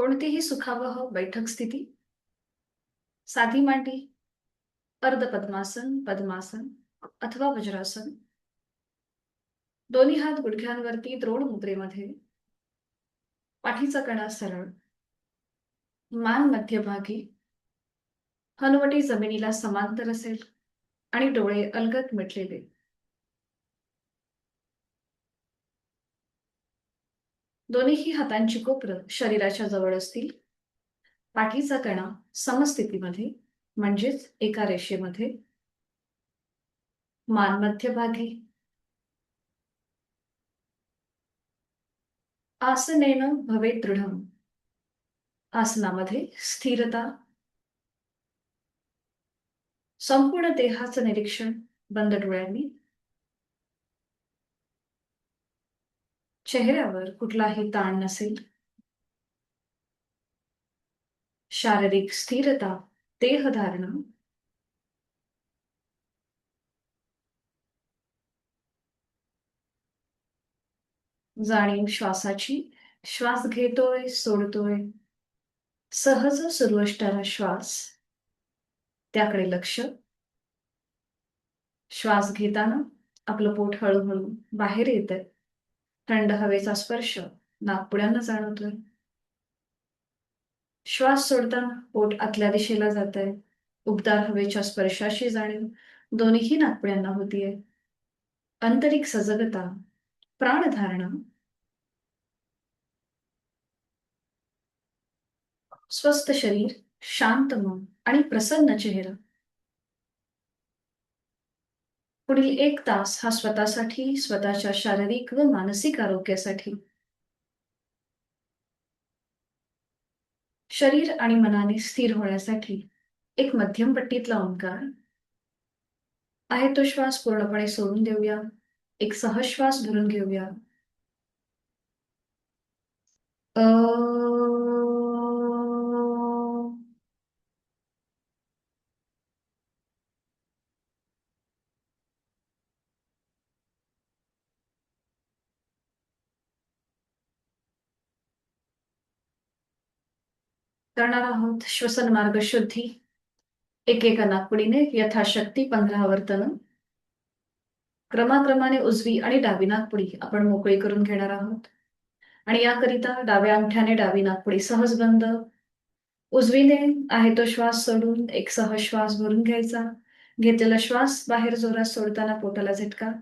कोणतीही सुखावह बैठक स्थिती, साधी मांडी, अर्ध पद्मासन, पद्मासन अथवा वज्रासन, दोन्ही हात गुडघ्यांवरती द्रोण मुद्रेमध्ये, पाठीचा कणा सरळ, मान मध्यभागी, हनुवटी जमिनीला समांतर असेल आणि डोळे अलगद मिटलेले. दोन्हीही हातांची कोपरं शरीराच्या जवळ असतील. पाठीचा कणा समस्थितीमध्ये म्हणजेच एका रेषेमध्ये, मान मध्यभागी. आसनेन भवेत् दृढम्. आसनामध्ये स्थिरता. संपूर्ण देहाचं निरीक्षण बंद डोळ्यांनी. चेहऱ्यावर कुठलाही ताण नसेल. शारीरिक स्थिरता, देहधारणा. जाणीव श्वासाची. श्वास घेतोय, सोडतोय. सहज सुरू असणारा श्वास, त्याकडे लक्ष. श्वास घेताना आपलं पोट हळूहळू बाहेर येतंय. थंड हवेचा स्पर्श नाकपुड्यांना जाणवतोय. श्वास सोडताना पोट आतल्या दिशेला जातंय. उबदार हवेच्या स्पर्शाची जाणीव दोन्हीही नाकपुड्यांना होतीये. आंतरिक सजगता, प्राणधारणा. स्वस्थ शरीर, शांत मन आणि प्रसन्न चेहरा. पुढील 1 तास हा स्वतःसाठी, स्वतःच्या शारीरिक व मानसिक आरोग्यासाठी. शरीर आणि मनाने स्थिर होण्यासाठी एक मध्यम पट्टीतला ओंकार. आहे तो श्वास पूर्णपणे सोडून देऊया. एक सहज श्वास भरून घेऊया. अ करणार आहोत श्वसन मार्ग शुद्धी. एकेका नाकपुडीने यथाशक्ती 15 आवर्तन. क्रमाक्रमाने उजवी आणि डावी नाकपुडी आपण मोकळी करून घेणार आहोत. आणि याकरिता डाव्या अंगठ्याने डावी नाकपुडी सहज बंद. उजवीने आहे तो श्वास सोडून एक सहज श्वास भरून घ्यायचा. घेतलेला श्वास बाहेर जोरात सोडताना पोटाला झटका.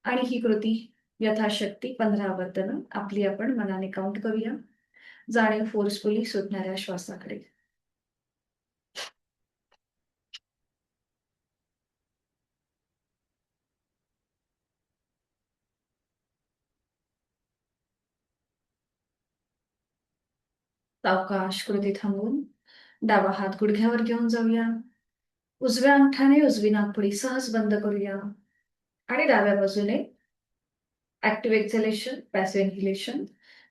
आणि ही कृती यथाशक्ती 15 आवर्तन आपली आपण मनाने काउंट करूया. जाणीव फोर्सफुली सुटणाऱ्या श्वासाकडे. सावकाश कृती थांबवून डावा हात गुडघ्यावर घेऊन जाऊया. उजव्या अंगठ्याने उजवी नाकपुडी सहज बंद करूया. आणि डाव्या बाजूने ऍक्टिव्ह एक्झलेशन, पॅसिव्ह इन्हेलेशन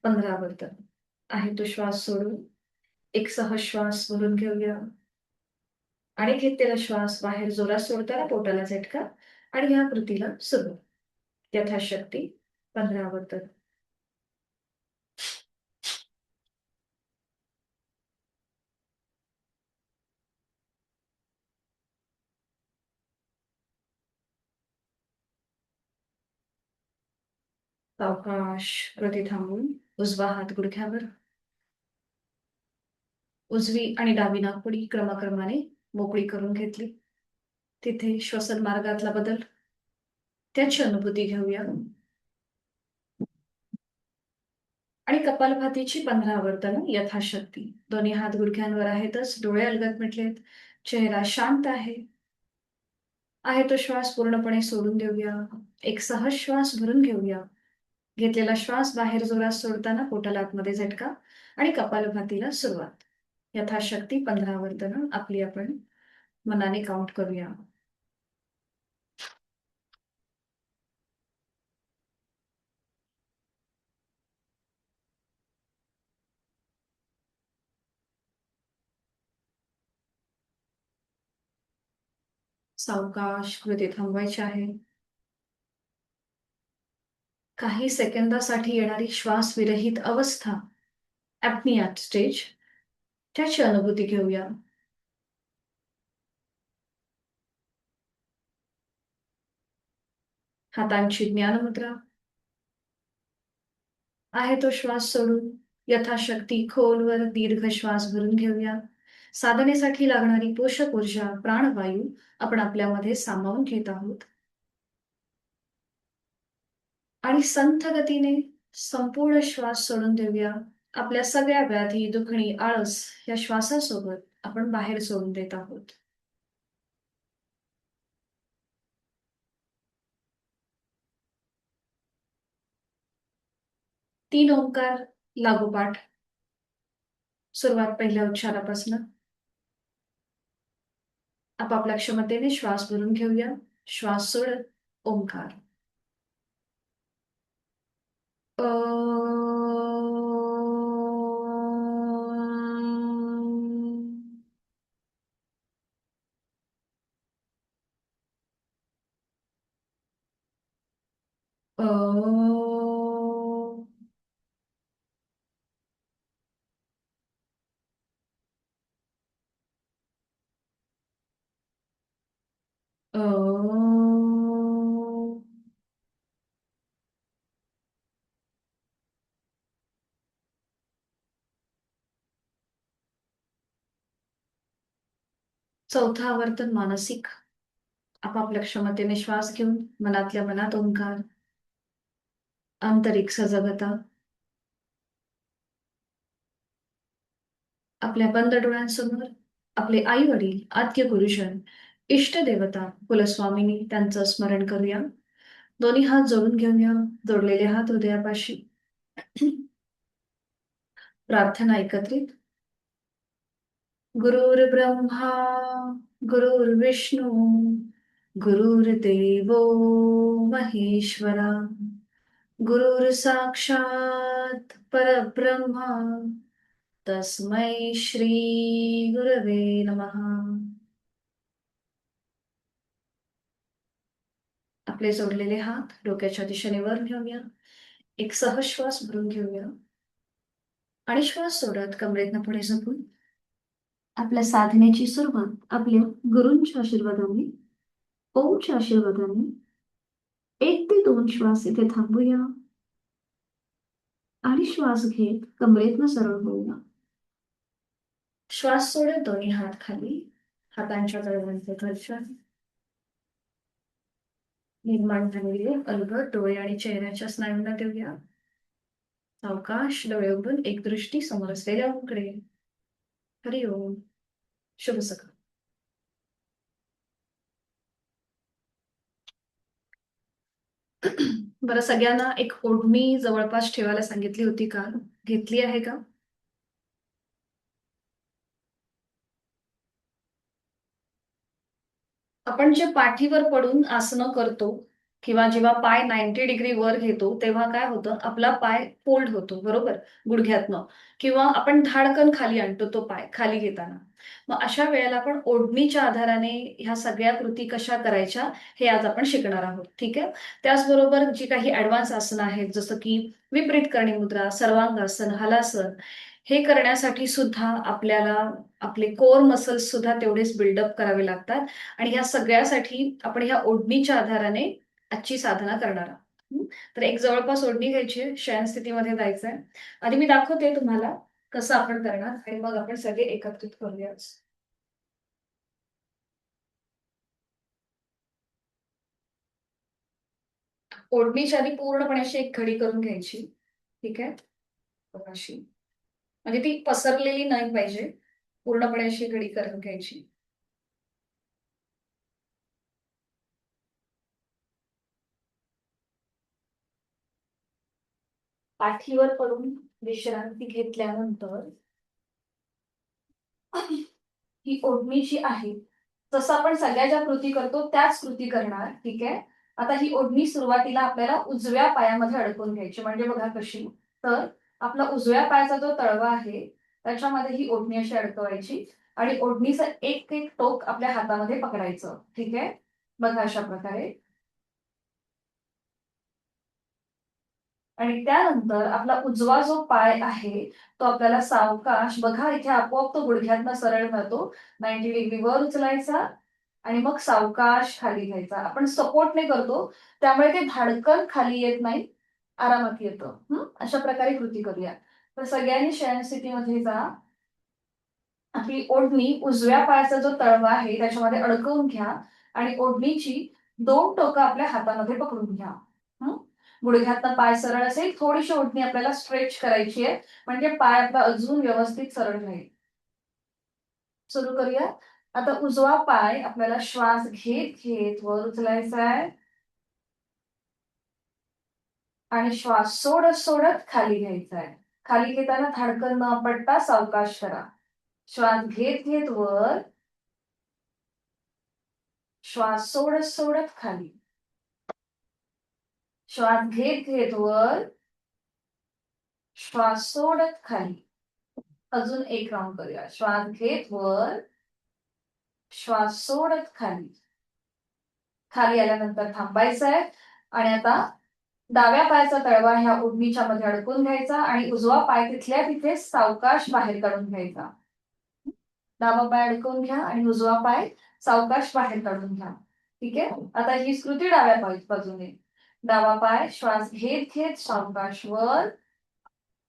15 आवर्तन. आहे तो श्वास सोडून एक सहज श्वास भरून घेऊया. आणि घेतलेला श्वास बाहेर जोरात सोडताना पोटाला झटका. आणि या कृतीला सुरुवात. यथाशक्ती 15 आवर्तन. सावकाश कृती थांबवून उजवा हात गुडघ्यावर. उजवी आणि डावी नाकपुडी क्रमाक्रमाने मोकळी करून घेतली. तिथे श्वसन मार्गातला बदल, त्याची अनुभूती घेऊया. आणि कपालभातीची 15 आवर्तन यथाशक्ती. दोन्ही हात गुडघ्यांवर आहेतच. डोळे अलगद मिटलेत. चेहरा शांत आहे. आहे तो श्वास पूर्णपणे सोडून देऊया. एक सहज श्वास भरून घेऊया. घेतलेला श्वास बाहेर जोरात सोडताना पोटाला आतमध्ये झटका. आणि कपालभातीला सुरुवात. यथाशक्ती 15 आवर्तन आपली आपण मनाने काउंट करूया. सावकाश कृती थांबवायची आहे. काही सेकंदासाठी येणारी श्वास विरहित अवस्था ऍप्निया स्टेज, त्याची अनुभूती घेऊया. हातांची ज्ञानमुद्रा. आहे तो श्वास सोडून यथाशक्ती खोलवर दीर्घ श्वास भरून घेऊया. साधनेसाठी लागणारी पोषक ऊर्जा प्राणवायू आपण आपल्यामध्ये सामावून घेत आहोत आणि संथ गतीने संपूर्ण श्वास सोडून देऊया. आपल्या सगळ्या व्याधी, दुखणी, आळस या श्वासासोबत आपण बाहेर सोडून देत आहोत. तीन ओंकार लागोपाठ. सुरुवात पहिल्या उच्चारापासून. आपापल्या क्षमतेने श्वास भरून घेऊया. श्वास सोडत ओंकार. अ अ अ चौथा आवर्तन मानसिक. आपापल्या क्षमतेने श्वास घेऊन मनातल्या मनात ओंकार. आंतरिक सजगता. आपल्या बंद डोळ्यांसमोर आपले आई वडील, आद्य गुरुजन, इष्ट देवता, कुलस्वामिनी त्यांचं स्मरण करूया. दोन्ही हात जोडून घेऊया. जोडलेले हात हृदयापाशी. प्रार्थना एकत्रित. गुरुर्ब्रह्मा गुरुर्विष्णू गुरुर्देवो महेश्वरा गुरुर साक्षात परब्रह्मा तस्मै श्री गुरवे नमः. आपले जोडलेले हात डोक्याच्या दिशेने वर घेऊया. एक सहश्वास भरून घेऊया आणि श्वास सोडत कमरेतनं पुढे झोपून आपल्या साधनेची सुरुवात आपल्या गुरूंच्या आशीर्वादाने, ओमच्या आशीर्वादाने 1 ते 2 श्वास इथे थांबूया आणि श्वास घेत कमरेतनं सरळ होऊया. श्वास सोडत दोन्ही हात खाली. हातांच्या तळव्यांचे घर्षण. निर्माण झालेले अलगद डोळे आणि चेहऱ्याच्या स्नायूंना देऊया. सावकाश डोळे उघडून एक दृष्टी समोर असलेल्या ओमकडे. हरि ओम. शुभ सकाळ. बरं, सगळ्यांना एक ओढणी जवळपास ठेवायला सांगितली होती का? घेतली आहे का? आपण जे पाठीवर पडून आसनं करतो किंवा जेव्हा पाय 90 डिग्री वर घेतो तेव्हा काय होतं, आपला पाय फोल्ड होतो, बरोबर, गुडघ्यातनं. किंवा आपण धाडकन खाली आणतो तो पाय खाली घेताना. मग अशा वेळेला आपण ओढणीच्या आधाराने ह्या सगळ्या कृती कशा करायच्या हे आज आपण शिकणार आहोत. ठीक आहे. त्याचबरोबर जी काही ऍडव्हान्स आसनं आहेत जसं की विपरीत करणी मुद्रा, सर्वांगासन, हलासन, हे करण्यासाठी सुद्धा आपल्याला आपले कोर मसल्स सुद्धा तेवढेच बिल्डअप करावे लागतात. आणि ह्या सगळ्यासाठी आपण ह्या ओढणीच्या आधाराने आजची साधना करणार आहोत. तर एक जवळपास ओढणी घ्यायची आहे, शयन स्थितीमध्ये जायचंय. आधी मी दाखवते तुम्हाला कसं आपण करणार आणि मग आपण सगळे एकत्रित करूया. ओढणीच्या आधी पूर्णपणे अशी एक घडी करून घ्यायची. ठीक आहे. बघा अशी. म्हणजे ती पसरलेली नाही पाहिजे. पूर्णपणे अशी घडी करून घ्यायची. पाठीवर पडून विश्रांती घेतल्यानंतर ही ओढणी जी आहे, जसं आपण सगळ्या ज्या कृती करतो त्याच कृती करणार. ठीक आहे. आता ही ओढणी सुरुवातीला आपल्याला उजव्या पायामध्ये अडकवून घ्यायची. म्हणजे बघा कशी. तर आपला उजव्या पायाचा जो तळवा आहे त्याच्यामध्ये ही ओढणी अशी अडकवायची आणि ओढणीचं एक एक टोक आपल्या हातामध्ये पकडायचं. ठीक आहे. बघा अशा प्रकारे. आणि त्यानंतर आपला उजवा जो पाय आहे तो आपल्याला सावकाश, बघा इथे आपोआप तो गुडघ्यातनं सरळ जातो. 90 डिग्री वर उचलायचा आणि मग सावकाश खाली घ्यायचा. आपण सपोर्टने करतो त्यामुळे ते धाडकन खाली येत नाही, आरामात येतं. अशा प्रकारे कृती करूया. तर सगळ्यांनी शयन स्थितीमध्ये जा. आपली ओढणी उजव्या पायाचा जो तळवा आहे त्याच्यामध्ये अडकवून घ्या आणि ओढणीची 2 टोकं आपल्या हातामध्ये पकडून घ्या. हं? गुडघ्यातनं पाय सरळ असेल, थोडीशी ओढणी आपल्याला स्ट्रेच करायची आहे म्हणजे पाय आपला अजून व्यवस्थित सरळ राहील. सुरू करूया. आता उजवा पाय आपल्याला श्वास घेत घेत वर उचलायचा आहे आणि श्वास सोडत सोडत खाली घ्यायचा आहे. खाली घेताना धाडकन न पडता सावकाश करा. श्वास घेत घेत वर, श्वास सोडत सोडत खाली. श्वास घेत घेत वर, श्वास सोडत खाली. अजून एक राऊंड करूया. श्वास घेत वर, श्वास सोडत खाली. खाली आल्यानंतर थांबायचं आहे आणि आता डाव्या पायाचा तळवा ह्या ओढणीच्या मध्ये अडकून घ्यायचा आणि उजवा पाय तिथल्या तिथे सावकाश बाहेर काढून घ्यायचा. डावा पाय अडकवून घ्या आणि उजवा पाय सावकाश बाहेर काढून घ्या. ठीक आहे. आता ही स्कृती डाव्या बाजूने. डावा पाय श्वास घेत घेत सावकाश वर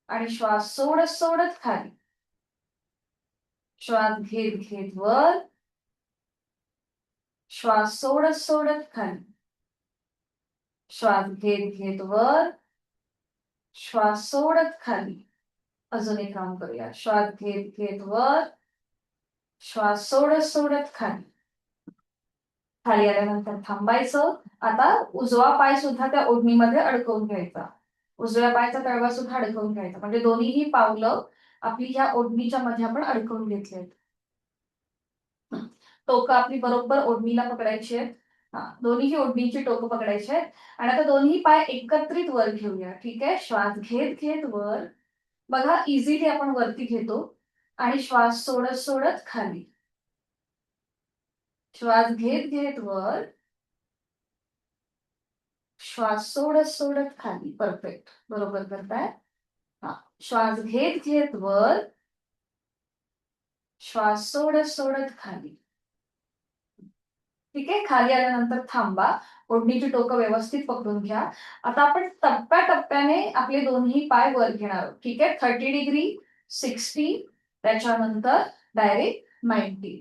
आणि श्वास सोडत सोडत खाली. श्वास घेत घेत वर, श्वास सोडत सोडत खाली. श्वास घेत घेत वर, श्वास सोडत खाली. अजून एक राऊंड करूया. श्वास घेत घेत वर, श्वास सोडत सोडत खाली. खाली आल्यानंतर थांबायचं. आता उजवा पाय सुद्धा त्या ओढणीमध्ये अडकवून घ्यायचा. उजव्या पायाचा तळवा सुद्धा अडकवून घ्यायचा म्हणजे दोन्हीही पावलं आपली ह्या ओढणीच्या मध्ये आपण अडकवून घेतलेत. टोकं आपली बरोबर ओढणीला पकडायची आहेत. दोन्हीही ओढणीची टोकं पकडायची आहेत आणि आता दोन्ही पाय एकत्रित वर घेऊया. ठीक आहे. श्वास घेत घेत वर, बघा इझिली आपण वरती घेतो आणि श्वास सोडत सोडत खाली. श्वास घेत घेत वर, श्वास सोडत सोडत खाली. परफेक्ट, बरोबर करताय. श्वास घेत घेत वर, श्वास सोडत सोडत खाली. ठीक आहे. खाली आल्यानंतर थांबा. ओढणीची टोकं व्यवस्थित पकडून घ्या. आता आपण टप्प्याटप्प्याने आपले दोन्ही पाय वर घेणार आहोत. ठीक आहे. 30 डिग्री, 60, त्याच्यानंतर डायरेक्ट 90.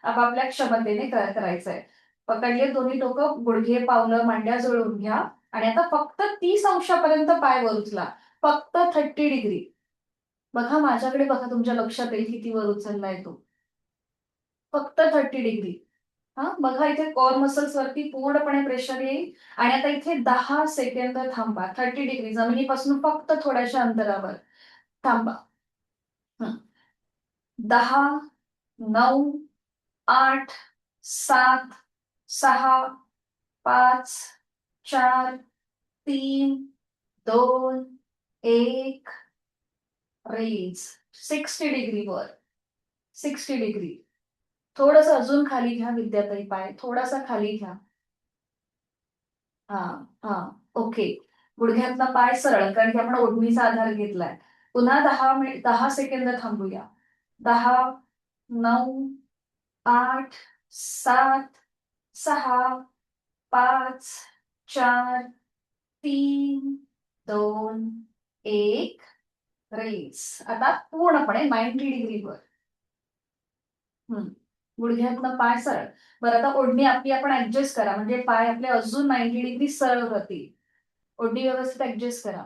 आपापल्या क्षमतेने करायचंय. पकडले दोन्ही टोकं, गुडघे पावलं मांड्या जुळवून घ्या आणि आता फक्त 30 अंशापर्यंत पाय वर उचला. फक्त 30 डिग्री. बघा माझ्याकडे, बघा तुमच्या लक्षात येईल किती वर उचललाय तो. फक्त 30 डिग्री. बघा इथे कोर मसल्स वरती पूर्णपणे प्रेशर येईल आणि आता इथे 10 सेकंद थांबा. 30 डिग्री जमिनीपासून फक्त थोड्याशा अंतरावर थांबा. 10, 9, 8, 7, 6, 5, 4, 3, 2, 1. रेज 60 डिग्री वर. 60 डिग्री. थोडस अजून खाली घ्या विद्याताई पाय. थोडासा खाली घ्या. हा हा ओके. गुडघ्यातला पाय सरळ, कारण की आपण ओढणीचा आधार घेतलाय. पुन्हा 10 सेकंद थांबूया. 10, 9, 8, 7, 6, 5, 4, 3, 2, 1. रेस. आता पूर्णपणे 90 डिग्रीवर. गुडघ्यातनं पाय सरळ. बरं आता ओढणी आपली आपण ऍडजस्ट करा म्हणजे पाय आपले अजून 90 डिग्री सरळ राहतील. ओढणी व्यवस्थित ऍडजस्ट करा.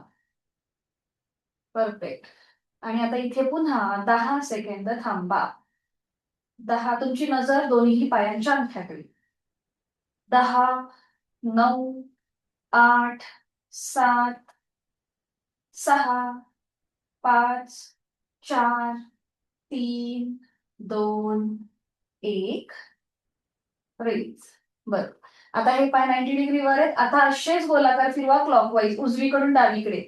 परफेक्ट. आणि आता इथे पुन्हा 10 सेकंद थांबा. 10. तुमची नजर दोन्ही पायांच्या अंगठ्याकडे. 10, 9, 8, 7, 6, 5, 4, 3, 2, 1. रेज. बरं. आता हे पाय 90 डिग्रीवर आहेत. आता असेच गोलाकार फिरवा क्लॉकवाईज, उजवीकडून डावीकडे.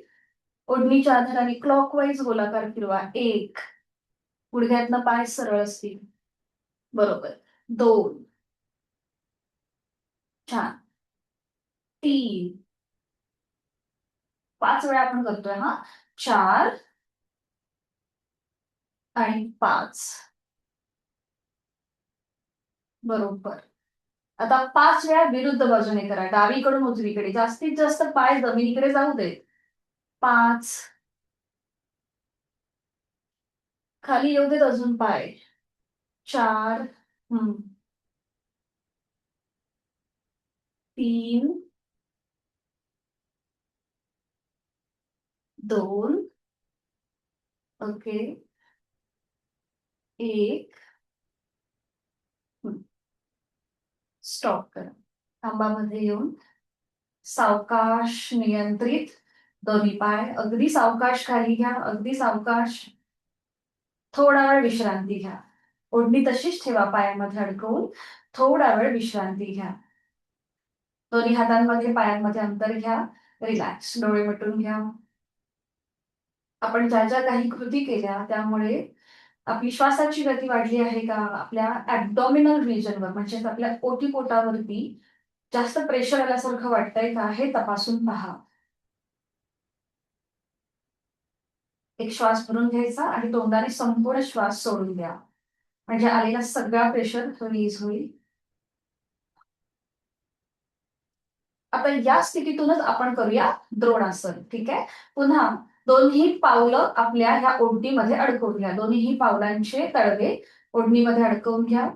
ओढणीच्या आधाराने क्लॉकवाईज गोलाकार फिरवा. 1. गुडघ्यातनं पाय सरळ असतील. बरोबर. 2. छान. 3. 5 वेळा आपण करतोय हा. 4 आणि 5. बरोबर. आता 5 वेळा विरुद्ध बाजूने करा, डावीकडून उजवीकडे. जास्तीत जास्त पाय जमिनीकडे जाऊ देत. 5. खाली येऊ देत अजून पाय. 4. 3. 2. ओके. 1. स्टॉप करा. खांबामध्ये येऊन सावकाश, नियंत्रित दोन्ही पाय. अगदी सावकाश खाली घ्या, अगदी सावकाश. थोडा वेळ विश्रांती घ्या. ओढणी तशीच ठेवा पायामध्ये अडकवून. थोडा वेळ विश्रांती घ्या. दोन्ही हातांमध्ये पायांमध्ये अंतर घ्या. रिलॅक्स. डोळे मिटून घ्या. आपण ज्या ज्या काही कृती केल्या त्यामुळे आपली श्वासाची गती वाढली आहे का? आपल्या ॲब्डॉमिनल रिजनवर म्हणजेच आपल्या ओटीपोटावरती जास्त प्रेशर आल्यासारखं वाटतंय का? हे तपासून पहा. एक श्वास भरून घ्यायचा आणि तोंडाने संपूर्ण श्वास सोडून द्या. म्हणजे आलेला सगळा प्रेशर रिलीज होईल. आता या स्थितीतूनच आपण करूया द्रोणासन. ठीक आहे. पुन्हा दोन्ही पावलं आपल्या ह्या ओढणीमध्ये अडकवून घ्या. दोन्हीही पावलांचे तळवे ओढणीमध्ये अडकवून घ्या.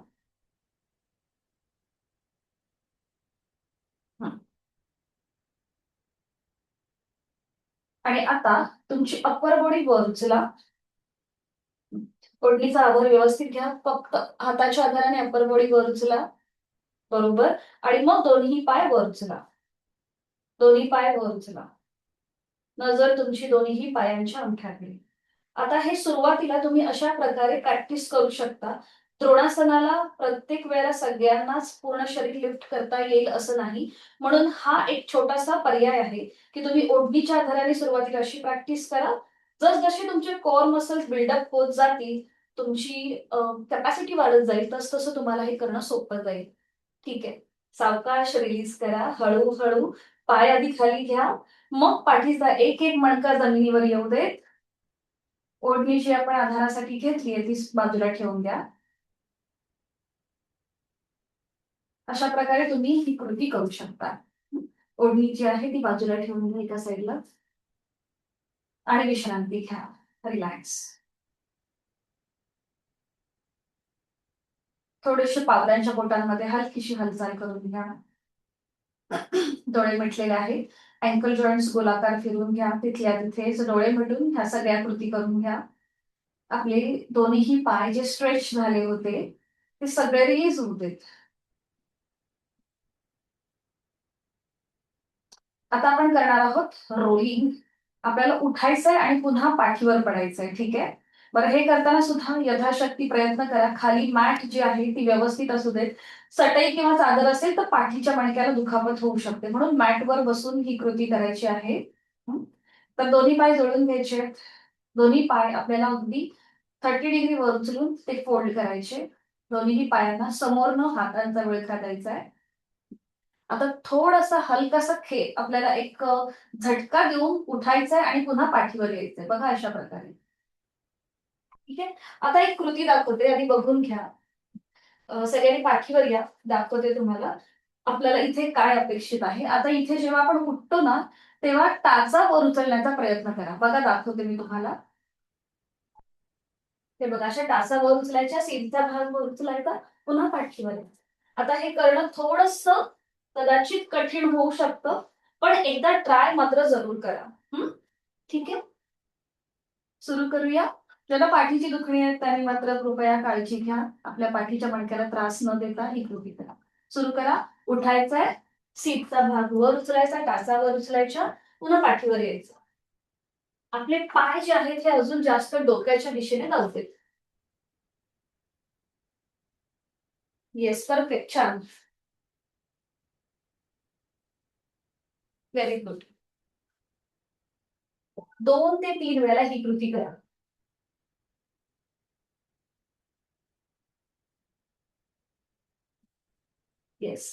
आणि आता तुमची अप्पर बॉडी वर उचला. ओढणीचा आधार व्यवस्थित घ्या. फक्त हाताच्या आधाराने अप्पर बॉडी वर उचला. बरोबर. आणि मग दोन्ही पाय वर उचला. दोन्ही पाय वर उचला. नजर तुमची दोन्हीही पायांच्या अंगठ्याकडे. आता हे सुरुवातीला तुम्ही अशा प्रकारे प्रॅक्टिस करू शकता. द्रोणासनाला प्रत्येक वेळेला सगळ्यांनाच पूर्ण शरीर लिफ्ट करता येईल असं नाही. म्हणून हा एक छोटासा पर्याय आहे की तुम्ही ओढणीच्या आधाराने सुरुवातीला अशी प्रॅक्टिस करा. जसजसे तुमचे कोर मसल्स बिल्डअप होत जातील, तुमची कॅपॅसिटी वाढत जाईल, तसतसं तुम्हाला हे करणं सोपं जाईल. ठीक आहे. सावकाश रिलीज करा. हळूहळू पाय आधी खाली घ्या. मग पाठीचा एक एक मणका जमिनीवर येऊ देत. ओढणी जी आपण आधारासाठी घेतलीये ती बाजूला ठेवून द्या. अशा प्रकारे तुम्ही ही कृती करू शकता. ओढणी जी आहे ती बाजूला ठेवून घ्या एका साईडला आणि विश्रांती घ्या. रिलॅक्स. थोडेसे पावलांच्या बोटांमध्ये हलकीशी हालचाल करून घ्या. डोळे मिटलेले आहेत. अँकल जॉईंट्स गोलाकार फिरून घ्या. तिथल्या तिथेच डोळे मिटून ह्या सगळ्या कृती करून घ्या. आपले दोन्हीही पाय जे स्ट्रेच झाले होते ते सगळे रिलीज होऊ देत. आता आपण करणार आहोत रोलिंग. आपल्याला उठायचंय आणि पुन्हा पाठीवर पडायचंय. ठीक आहे. बरं, हे करताना सुद्धा यथाशक्ती प्रयत्न करा. खाली मॅट जी आहे ती व्यवस्थित असू देत. चटई किंवा चादर असेल तर पाठीच्या मणक्याला दुखापत होऊ शकते, म्हणून मॅटवर बसून ही कृती करायची आहे. तर दोन्ही पाय जोडून घ्यायचे. दोन्ही पाय आपल्याला अगदी 30 डिग्री वर उचलून ते फोल्ड करायचे. दोन्ही पायांना समोरनं हातांचा विळखा द्यायचा आहे. आता थोडासा हलकासा खेळ आपल्याला एक झटका देऊन उठायचंय आणि पुन्हा पाठीवर यायचंय. बघा अशा प्रकारे. ठीक आहे. आता एक कृती दाखवते, आधी बघून घ्या. सगळ्यांनी पाठीवर या. दाखवते तुम्हाला आपल्याला इथे काय अपेक्षित आहे. आता इथे जेव्हा आपण उठतो ना, तेव्हा टाचा वर उचलण्याचा प्रयत्न करा. बघा, दाखवते मी तुम्हाला. हे बघा, अशा टाचा वर उचलायच्या, सीटचा भाग वर उचलायचा, पुन्हा पाठीवर यायचं. आता हे करणं थोडंसं कदाचित कठीण होऊ शकतं, पण एकदा ट्राय मात्र जरूर करा. ठीक आहे. सुरू करूया. ज्याला पाठीची दुखणी आहे त्यांनी मात्र कृपया काळजी घ्या. आपल्या पाठीच्या मणक्याला त्रास न देता ही कृती करा. सुरू करा. उठायचंय, सीटचा भाग वर उचलायचा, टाचा वर उचलायच्या, पुन्हा पाठीवर यायचं. आपले पाय जे आहेत हे अजून जास्त डोक्याच्या दिशेने धावतील. Yes, perfect. छान. Very good. 2 ते 3 वेळेला ही कृती करा. येस.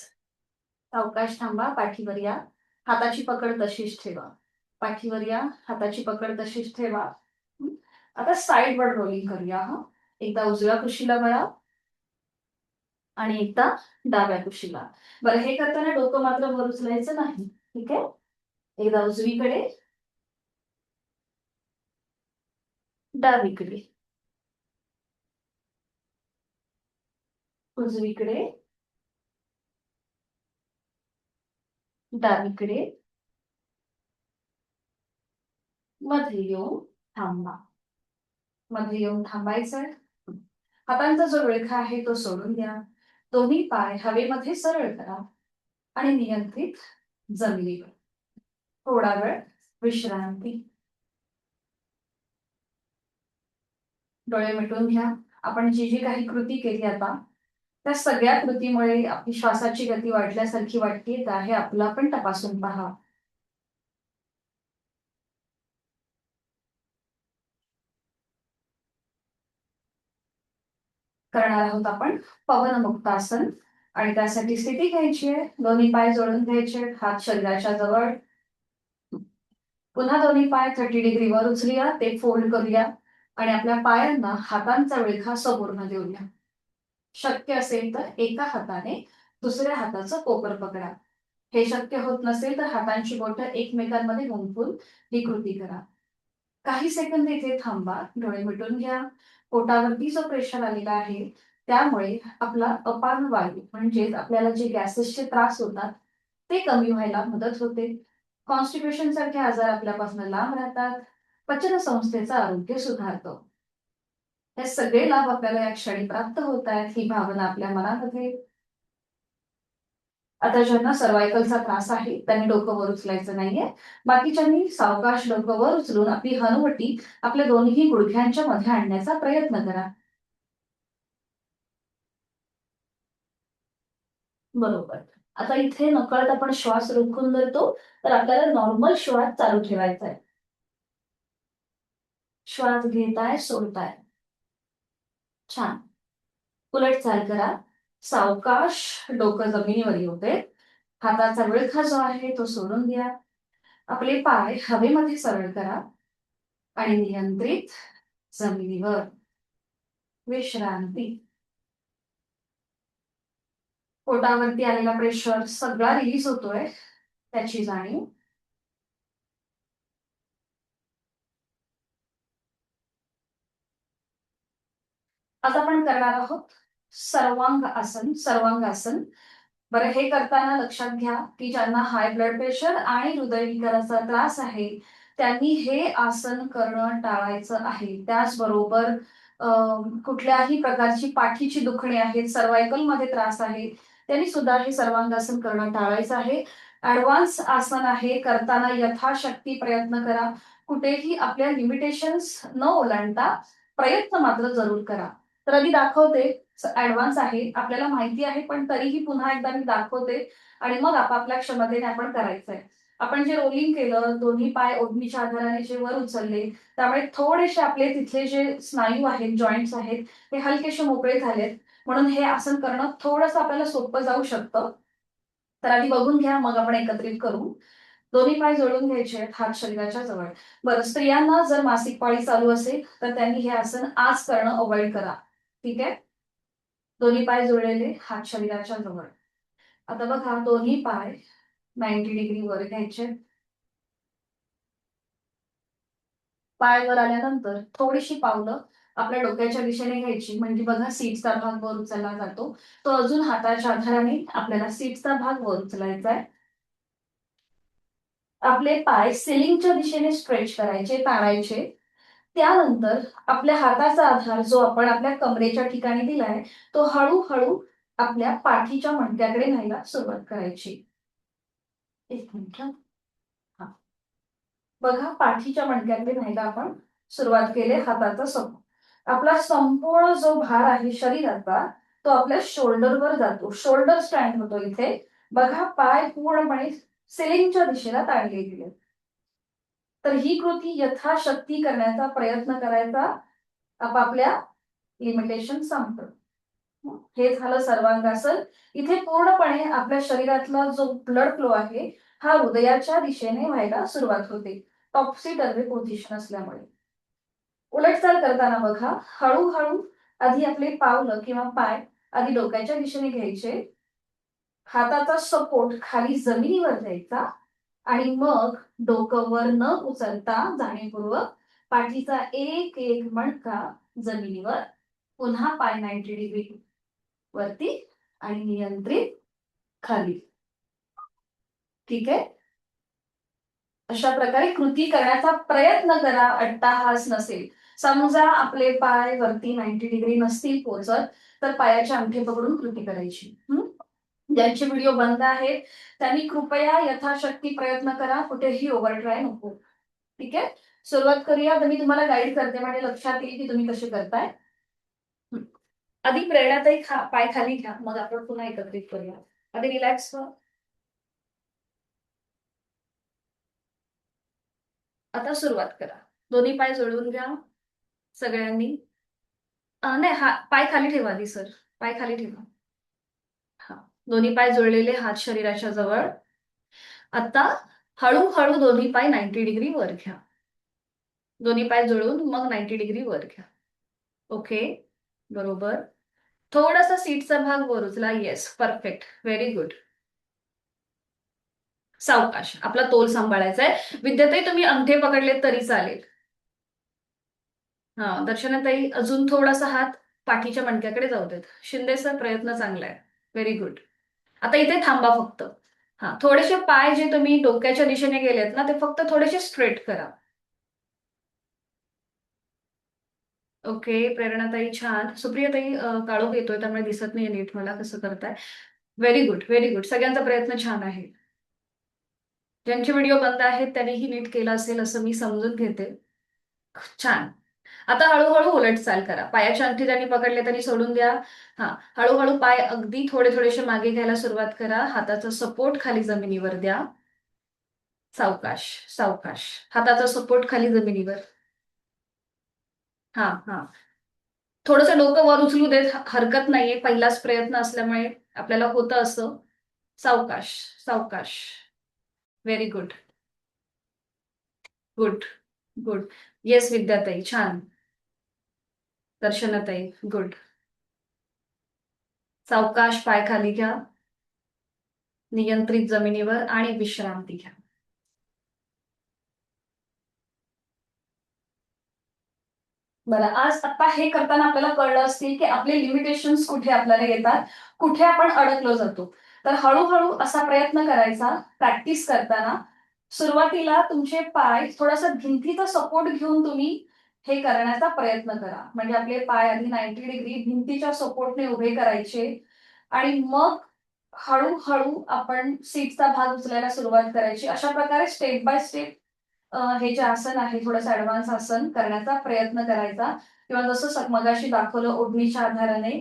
सावकाश थांबा. पाठीवर या. हाताची पकड तशीच ठेवा. पाठीवर या, हाताची पकड तशीच ठेवा. आता साईडवर रोलिंग करूया. हा, एकदा उजव्या कुशीला वळा आणि एकदा डाव्या कुशीला. बरं, हे करताना डोकं मात्र वर उचलायचं नाही. ठीक आहे. एकदा उजवीकडे, डावीकडे, उजवीकडे, डावीकडे, मध्ये येऊन थांबा. मध्ये येऊन थांबायचंय. हातांचा जो विळखा आहे तो सोडून द्या. दोन्ही पाय हवेमध्ये सरळ करा आणि नियंत्रित जमिनीवर. थोडा वेळ विश्रांती. डोळे मिटून घ्या. आपण जी जी काही कृती केली आता, त्या सगळ्या कृतीमुळे आपली श्वासाची गती वाढल्यासारखी वाटते का हे आपलं आपण तपासून पहा. करणार आहोत आपण पवनमुक्तासन. आणि त्यासाठी स्थिती घ्यायची आहे. दोन्ही पाय जोडून घ्यायचे, हात शरीराच्या जवळ. पुन्हा दोन्ही पाय 30 डिग्रीवर उचलूया, ते फोल्ड करूया आणि आपल्या पायांना हातांचा विळखा संपूर्ण देऊया. शक्य असेल तर एका हाताने दुसऱ्या हाताचं कोपर पकडा. हे शक्य होत नसेल तर हातांची बोटं एकमेकांमध्ये गुंफून ही कृती करा. काही सेकंद इथे थांबा. डोळे मिटून घ्या. पोटावरती जो प्रेशर आलेला आहे त्यामुळे आपला अपान वायू म्हणजेच आपल्याला जे गॅसेसचे त्रास होतात ते कमी व्हायला मदत होते. कॉन्स्टिपेशन सारखे आजार आपल्यापासून लांब राहतात. पचन संस्थेचं आरोग्य सुधारतं. हे सगळे लाभ आपल्याला या क्षणी प्राप्त होत आहेत, ही भावना आपल्या मनामध्ये. आता ज्यांना सर्वायकलचा त्रास आहे त्यांनी डोकं वर उचलायचं नाहीये. बाकीच्यांनी सावकाश डोकं वर उचलून आपली हनुवटी आपल्या दोन्ही गुडघ्यांच्या मध्ये आणण्याचा प्रयत्न करा. बरोबर. आता इथे नकळत आपण श्वास रोखून धरतो, तर आपल्याला नॉर्मल श्वास चालू ठेवायचा आहे. श्वास घेताय, सोडताय. छान. उलट चाल करा. सावकाश डोकं जमिनीवर येऊ दे. हाताचा विळखा जो आहे तो सोडून द्या. आपले पाय हवेमध्ये सरळ करा आणि नियंत्रित जमिनीवर. विश्रांती. पोटावरती आलेला प्रेशर सगळा रिलीज होतोय, त्याची जाणीव. आता आपण करणार आहोत सर्वांग आसन. सर्वांगासन. बरं, हे करताना लक्षात घ्या की ज्यांना हाय ब्लड प्रेशर आणि हृदयविकाराचा त्रास आहे त्यांनी हे आसन करणं टाळायचं आहे. त्याचबरोबर कुठल्याही प्रकारची पाठीची दुखणे आहेत, सर्वायकल मध्ये त्रास आहे, त्यांनी सुद्धा हे सर्वांगासन करणं टाळायचं आहे. ऍडव्हान्स आसन आहे, करताना यथाशक्ती प्रयत्न करा. कुठेही आपल्या लिमिटेशन्स न ओलांडता प्रयत्न मात्र जरूर करा. तर आधी दाखवते. ऍडव्हान्स आहे, आपल्याला माहिती आहे, पण तरीही पुन्हा एकदा मी दाखवते आणि मग आपापल्या क्षमतेने आपण करायचंय. आपण जे रोलिंग केलं, दोन्ही पाय ओढणीच्या आधाराने जे वर उचलले, त्यामुळे थोडेसे आपले तिथले जे स्नायू आहेत, जॉईंट्स आहेत, ते हलकेसे मोकळे झालेत. म्हणून हे आसन करणं थोडंसं आपल्याला सोपं जाऊ शकतं. तर आधी बघून घ्या, मग आपण एकत्रित करू. दोन्ही पाय जोडून घ्यायचे आहेत, हात शरीराच्या जवळ. बरं, स्त्रियांना जर मासिक पाळी चालू असेल तर त्यांनी हे आसन आज करणं अवॉइड करा. ठीक आहे. दोन्ही पाय जोडलेले, हात शरीराच्या जवळ. आता बघा, दोन्ही पाय 90 डिग्री वर घ्यायचे. पाय वर आल्यानंतर थोडीशी पावलं आपल्या डोक्याच्या दिशेने घ्यायची, म्हणजे बघा सीटचा भाग वर उचलला जातो. तो अजून हाताच्या आधाराने आपल्याला सीटचा भाग वर उचलायचा आहे. आपले पाय सिलिंगच्या दिशेने स्ट्रेच करायचे, ताणायचे. त्यानंतर आपल्या हाताचा आधार जो आपण आपल्या कमरेच्या ठिकाणी दिलाय तो हळूहळू आपल्या पाठीच्या मणक्याकडे न्यायला सुरुवात करायची. एक मिनिट. हा, बघा, पाठीच्या मणक्याकडे न्यायला आपण सुरुवात केली. हाताचा आपला संपूर्ण जो भार आहे शरीराचा तो आपल्या शोल्डरवर जातो. शोल्डर स्टँड होतो इथे. बघा, पाय पूर्णपणे सिलिंगच्या दिशेला ताणले गेले. तर ही कृती यथाशक्ती करण्याचा प्रयत्न करायचा. आपापल्या लिमिटेशन संपतं. हे झालं सर्वांगासन. इथे पूर्णपणे आपल्या शरीरातला जो ब्लड फ्लो आहे हा हृदयाच्या दिशेने व्हायला सुरुवात होते. टॉपसी टर्वे पोझिशन असल्यामुळे. उलटचाल करताना बघा, हळूहळू आधी आपले पावलं किंवा पाय आधी डोक्याच्या दिशेने घ्यायचे, हाताचा सपोर्ट खाली जमिनीवर द्यायचा आणि मग डोकं वर न उचलता जाणीवपूर्वक पाठीचा एक एक मणका जमिनीवर, पुन्हा पाय 90 डिग्री वरती आणि नियंत्रित खाली. ठीक आहे. अशा प्रकारे कृती करण्याचा प्रयत्न करा. अट्टाहास नसेल. समजा आपले पाय वरती 90 डिग्री नसतील पोहोचत, तर पायाचे अंगठे पकडून कृती करायची. ज्यांचे व्हिडिओ बंद आहेत त्यांनी कृपया यथाशक्ती प्रयत्न करा, कुठेही ओव्हर ट्राय नको. ठीक आहे. सुरुवात करूया. तर मी तुम्हाला गाईड करते, म्हणजे लक्षात येईल की तुम्ही कसे करताय. आधी प्रेरणाताई पाय खाली घ्या, मग आपण पुन्हा एकत्रित करूया. आधी रिलॅक्स व्हा. आता सुरुवात करा. दोन्ही पाय जोडून घ्या सगळ्यांनी. नाही, पाय खाली ठेवा आधी सर. पाय खाली ठेवा. हा, दोन्ही पाय जोडलेले, हात शरीराच्या जवळ. आता हळूहळू दोन्ही पाय 90 डिग्री वर घ्या. दोन्ही पाय जोडून मग 90 डिग्री वर घ्या. ओके, बरोबर. थोडासा सीटचा भाग वर उचला. Yes, perfect, very good. सावकाश, आपला तोल सांभाळायचा आहे. विद्याताई तुम्ही अंगठे पकडले तरी चालेल. हा, दर्शनाताई अजून थोडासा हात पाठीच्या मणक्याकडे जाऊ देत. शिंदे सर, प्रयत्न चांगला आहे, व्हेरी गुड. आता इथे थांबा फक्त. हा, थोडेसे पाय जे तुम्ही डोक्याच्या दिशेने गेलेत ना, ते फक्त थोडेसे स्ट्रेट करा. ओके, प्रेरणाताई छान. सुप्रियाताई काळोख येतोय त्यामुळे दिसत नाही नीट मला कसं करताय. Very good, very good. सगळ्यांचा प्रयत्न छान आहे. ज्यांचे व्हिडिओ बंद आहेत त्यांनीही नीट केला असेल असं मी समजून घेते. छान. आता हळूहळू उलट चाल करा. पायाच्या अंगठी ज्यांनी पकडले त्यांनी सोडून द्या. हा, हळूहळू पाय अगदी थोडे थोडेसे मागे घ्यायला सुरुवात करा. हाताचा सपोर्ट खाली जमिनीवर द्या. सावकाश, सावकाश. हाताचा सपोर्ट खाली जमिनीवर. हा हा, थोडंसं डोकं वर उचलू देत, हरकत नाहीये. पहिलाच प्रयत्न असल्यामुळे आपल्याला होतं असं. सावकाश, सावकाश. Very good, good, good. Yes विद्याताई, छान. दर्शनाताई, गुड. सावकाश पाय खाली घ्या, नियंत्रित जमिनीवर आणि विश्रांती घ्या. बरं, आज आता हे करताना आपल्याला कळलं असतील की आपले लिमिटेशन्स कुठे आपल्याला येतात, कुठे आपण अडकलो जातो. तर हळूहळू असा प्रयत्न करायचा प्रॅक्टिस करताना. सुरुवातीला तुमचे पाय थोडासा भिंतीचा सपोर्ट घेऊन तुम्ही हे करण्याचा प्रयत्न करा. म्हणजे आपले पाय आधी 90 डिग्री भिंतीच्या सपोर्टने उभे करायचे आणि मग हळूहळू आपण सीटचा भाग उचलायला सुरुवात करायची. अशा प्रकारे स्टेप बाय स्टेप हे जे आसन आहे थोडंसं ऍडव्हान्स आसन करण्याचा प्रयत्न करायचा, किंवा जसं मगाशी दाखवलं ओढणीच्या आधाराने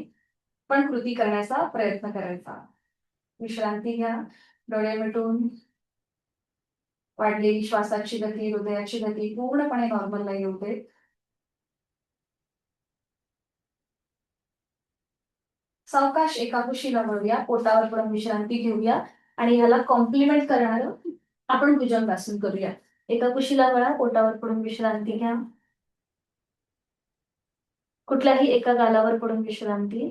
पण कृती करण्याचा प्रयत्न करायचा. विश्रांती घ्या, डोळे मिटून. वाढलेली श्वासाची गती, हृदयाची गती पूर्णपणे नॉर्मलला येऊ दे. सावकाश एका कुशीला वळूया, पोटावर पडून विश्रांती घेऊया आणि ह्याला कॉम्प्लिमेंट करणारं आपण भुजंगासन करूया. एका कुशीला वळा, पोटावर पडून विश्रांती घ्या. कुठल्याही एका गालावर पडून विश्रांती.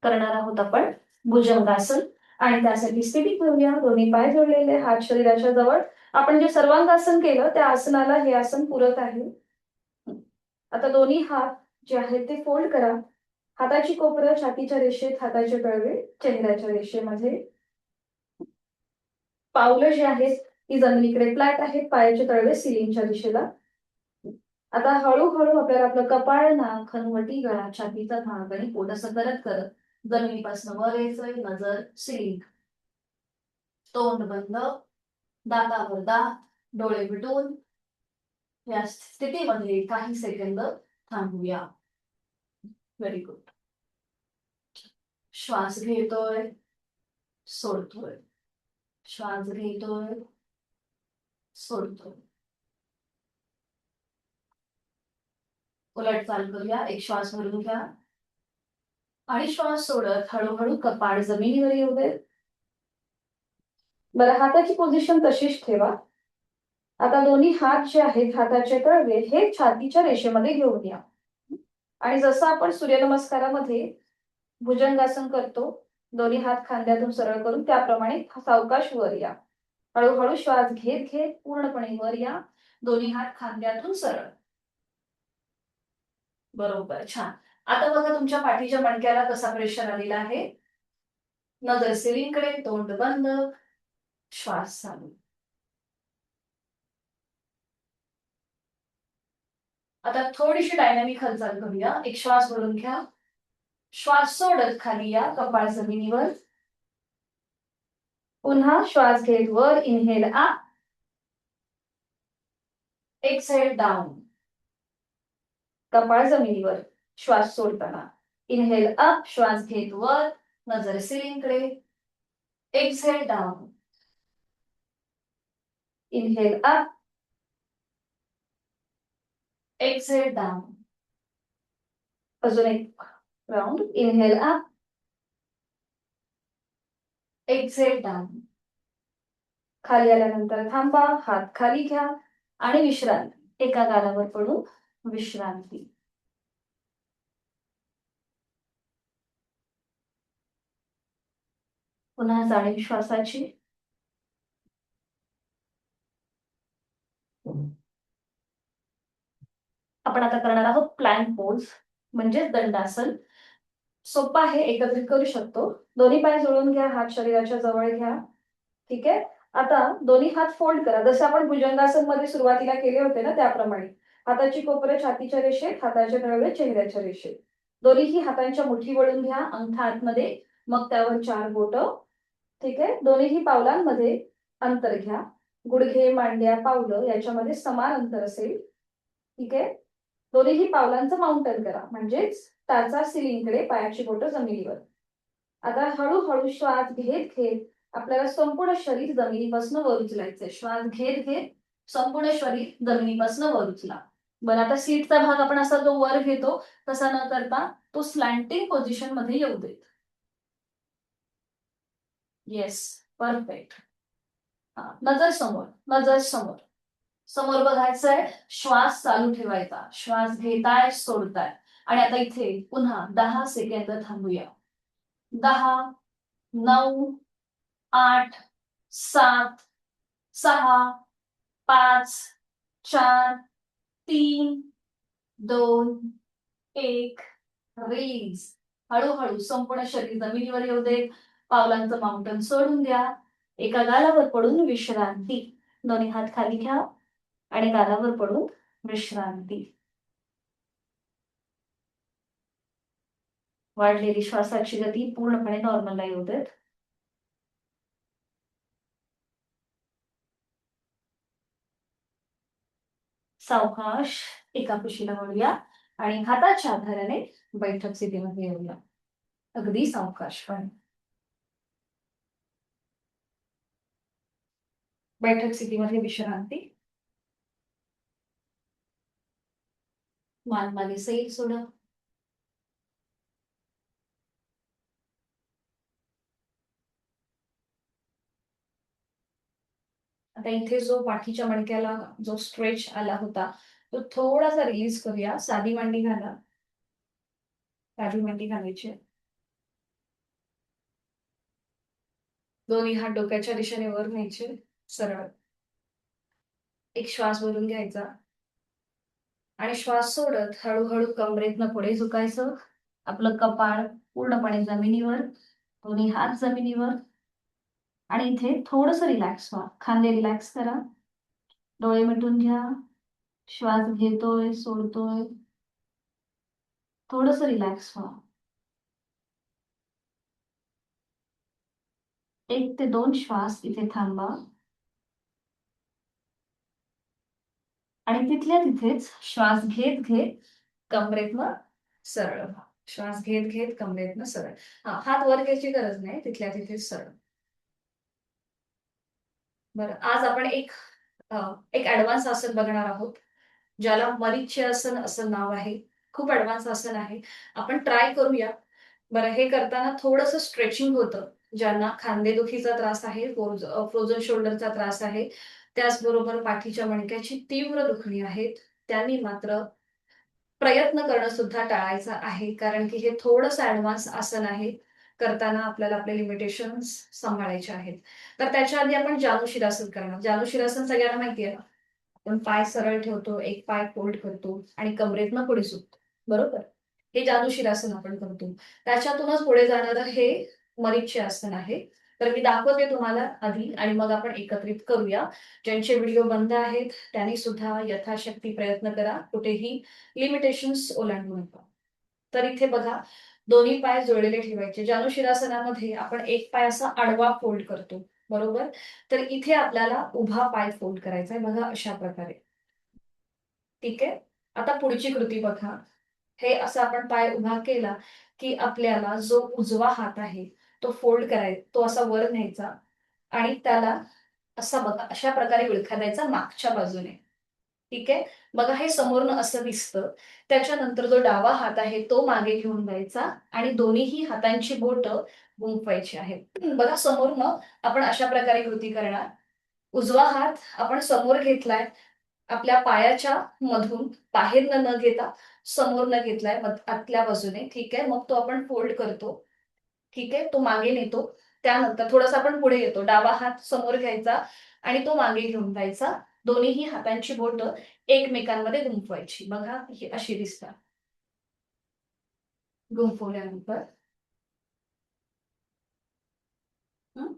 करणार आहोत आपण भुजंगासन. आणि त्यासाठी स्थिती करूया. दोन्ही पाय जोडलेले, हात शरीराच्या जवळ. आपण जे सर्वांगासन केलं त्या आसनाला हे आसन पूरक आहे. आता दोन्ही हात जे आहेत ते फोल्ड करा. हाताची कोपरं छातीच्या रेषेत, हाताचे तळवे चेहऱ्याच्या रेषेमध्ये. पावलं जी आहेत ती जमिनीकडे फ्लॅट आहेत, पायाचे तळवे सिलिंगच्या दिशेला. आता हळूहळू आपल्याला आपलं कपाळ, नाक, हनुवटी, गळा, छातीचा भाग आणि पोट असं करत करत जमिनीपासून वर यायचंय. नजर सिलिंग, तोंड बंद, दातावर दात, डोळे मिटून या स्थितीमध्ये काही सेकंद थांबूया. Very good. श्वास घेतोय, सोडतोय. श्वास घेतोय, सोडतोय. उलट चाल करूया. एक श्वास भरून घ्या, आणि श्वास सोडत हळूहळू कपाळ जमिनीवर येऊ दे. बरं, हाताची पोझिशन तशीच ठेवा. आता दोन्ही हात जे आहेत हाताचे तळवे हे छातीच्या रेषेमध्ये घेऊन या. आणि जसं आपण सूर्यनमस्कारामध्ये भुजंगासन करतो, दोन्ही हात खांद्यातून सरळ करून, त्याप्रमाणे सावकाश वर या. हळूहळू श्वास घेत घेत पूर्णपणे वर या. दोन्ही हात खांद्यातून सरळ. बरोबर, छान. आता बघा तुमच्या पाठीच्या मणक्याला कसा प्रेशर आलेला आहे. नजर सिलिंगकडे, तोंड बंद, श्वास चालू. आता थोडीशी डायनॅमिक हालचाल करूया. एक श्वास भरून घ्या, श्वास सोडत खाली या, कपाळ जमिनीवर. पुन्हा श्वास घेत वर, इनहेल अप, एक्सहेल डाऊन. कपाळ जमिनीवर, श्वास सोडताना. इनहेल अप, श्वास घेत वर, नजर सिलिंगकडे. Exhale down. Inhale up, exhale down. अजून एक round. Inhale up, exhale down. खाली आल्यानंतर थांबा, हात खाली घ्या आणि विश्रांती. एका गालावर पडून विश्रांती. पुन्हा जाणीव श्वासाची. आपण आता करणार आहोत प्लॅन पोज, म्हणजेच दंडासन. सोपं आहे, एकत्रित करू शकतो. दोन्ही पाय जुळून घ्या, हात शरीराच्या जवळ घ्या. ठीक आहे. आता दोन्ही हात फोल्ड करा, जसे आपण भुजंगासन मध्ये सुरुवातीला केले होते ना त्याप्रमाणे. हाताची कोपरे छातीच्या रेषेत, हाताचे तळवे चेहऱ्याच्या रेषेत. दोन्हीही हातांच्या मुठी वळून घ्या, अंगठा आतमध्ये, मग त्यावर 4 बोट. ठीक आहे. दोन्हीही पावलांमध्ये अंतर घ्या. गुडघे, मांड्या, पावलं याच्यामध्ये समान अंतर असेल. ठीक आहे. दोन्हीही पावलांचं माउंटन करा, म्हणजेच टाचा सिलिंगकडे, पायाची बोटं जमिनीवर. आता हळूहळू श्वास घेत घेत आपल्याला संपूर्ण शरीर जमिनीपासून वर उचलायचंय. श्वास घेत घेत संपूर्ण शरीर जमिनीपासून वर उचला. बरं, आता सीटचा भाग आपण असा जो वर घेतो तसा न करता तो स्लॅन्टिंग पोझिशन मध्ये येऊ देत. Yes, perfect. नजर समोर, नजर समोर. समोर बघायचंय, श्वास चालू ठेवायचा. श्वास घेताय, सोडताय. आणि आता इथे पुन्हा 10 सेकंद थांबूया. 10, 9, 8, 7, 6, 5, 4, 3, 2, 1. रिलीज. हळूहळू संपूर्ण शरीर जमिनीवर येऊ दे. पावलांचं माउंटन सोडून द्या. एका गालावर पडून विश्रांती. दोन्ही हात खाली घ्या आणि गालावर पडून विश्रांती. वाढलेली श्वासाची गती पूर्णपणे नॉर्मलला येऊ देत. सावकाश एका कुशीला वळूया आणि हाताच्या आधाराने बैठक स्थितीमध्ये येऊया. अगदी सावकाशपणे. बैठक स्थितीमध्ये विश्रांती. मान मागे सैल सोडा. आता इथे जो पाठीच्या मणक्याला जो स्ट्रेच आला होता तो थोडासा रिलीज करूया. साधी मांडी घाला. साधी मांडी घालायची. दोन्ही हात डोक्याच्या दिशेने वर न्यायचे, सरळ. एक श्वास भरून घ्यायचा आणि श्वास सोडत हळूहळू कमरेतनं पुढे झुकायचं. आपलं कपाळ पूर्णपणे जमिनीवर, दोन्ही हात जमिनीवर. आणि इथे थोडस रिलॅक्स व्हा. खांदे रिलॅक्स करा. डोळे मिटून घ्या. श्वास घेतोय, सोडतोय. थोडस रिलॅक्स व्हा. 1 ते 2 श्वास इथे थांबा. आणि तिथल्या तिथेच श्वास घेत घेत कमरेतनं सरळ व्हा. श्वास घेत घेत कमरेतनं सरळ. हात वर घ्यायची गरज नाही, तिथल्या तिथेच सरळ. बरं, आज आपण एक ऍडव्हान्स आसन बघणार आहोत, ज्याला मरीचियासन असं नाव आहे. खूप ऍडव्हान्स आसन आहे. आपण ट्राय करूया. बरं, हे करताना थोडंसं स्ट्रेचिंग होतं. ज्यांना खांदेदुखीचा त्रास आहे, फ्रोझन शोल्डरचा त्रास आहे, त्याचबरोबर पाठीच्या मणक्याची तीव्र दुखणी आहेत, त्यांनी मात्र प्रयत्न करणं सुद्धा टाळायचं आहे. कारण की हे थोडंसं ॲडव्हान्स आसन आहे. करताना आपल्याला आपले लिमिटेशन्स सांभाळायचे आहेत. तर त्याच्या आधी आपण जानु शिरासन करणार. जानु शिरासन सगळ्यांना माहिती आहे ना? आपण पाय सरळ ठेवतो, एक पाय फोल्ड करतो आणि कमरेतनं पुढे झुकतो. बरोबर? हे जानु शिरासन आपण करतो. त्याच्यातूनच पुढे जाणारं हे मरीचे आसन आहे. तर मी दाखवते तुम्हाला आधी आणि मग आपण एकत्रित करूया. ज्यांचे व्हिडिओ बंद आहेत त्यांनी सुद्धा यथाशक्ती प्रयत्न करा. कुठेही लिमिटेशन्स ओलांडू नका. तर इथे बघा, दोन्ही पाय जुळलेले ठेवायचे. जानुशिरासनामध्ये आपण एक पाय असा आडवा फोल्ड करतो, बरोबर? तर इथे आपल्याला उभा पाय फोल्ड करायचा आहे बघा अशा प्रकारे. ठीक आहे? आता पुढची कृती बघा. हे असं आपण पाय उभा केला, की आपल्याला जो उजवा हात आहे, तो फोल्ड तो असा वर न्यायचा आणि त्याला असा बघा, अशा प्रकारे विळखा मागच्या बाजूने. ठीक आहे? बघा हे समोरनं असं दिसतं. त्याच्यानंतर जो डावा हात आहे तो मागे घेऊन जायचा आणि दोन्हीही हातांची बोटं गुंफवायची आहेत. बघा समोरनं आपण अशा प्रकारे कृती करणार. उजवा हात आपण समोर घेतलाय. आपल्या पायाच्या मधून बाहेरनं न घेता समोरनं घेतलाय आतल्या बाजूने. ठीक आहे? मग तो आपण फोल्ड करतो. ठीक आहे? तो मागे नेतो. त्यानंतर थोडासा आपण पुढे येतो. डावा हात समोर घ्यायचा आणि तो मागे घेऊन जायचा. दोन्हीही हातांची बोटं एकमेकांमध्ये गुंफवायची. बघा ही अशी दिसतात. गुंफवल्यानंतर हं,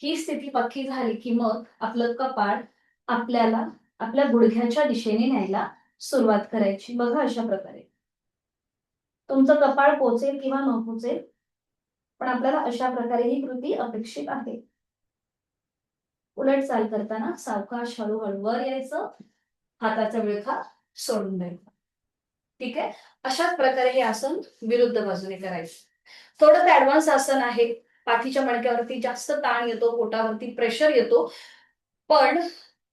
ही स्थिती पक्की झाली, की मग आपलं कपाळ आपल्याला आपल्या गुडघ्याच्या दिशेने न्यायला सुरुवात करायची. बघा अशा प्रकारे. तुमचं कपाळ पोचेल किंवा न पोचेल, पण आपल्याला अशा प्रकारे ही कृती अपेक्षित आहे. उलट चाल करताना सावकाश हळू-हळू वर यायचं, हाताचा विळखा सोडून द्यायचा. ठीक आहे? अशाच प्रकारे हे आसन विरुद्ध बाजूने करायचं. थोडंसं ॲडव्हान्स आसन आहे. पाठीच्या मणक्यावरती जास्त ताण येतो, पोटावरती प्रेशर येतो. पण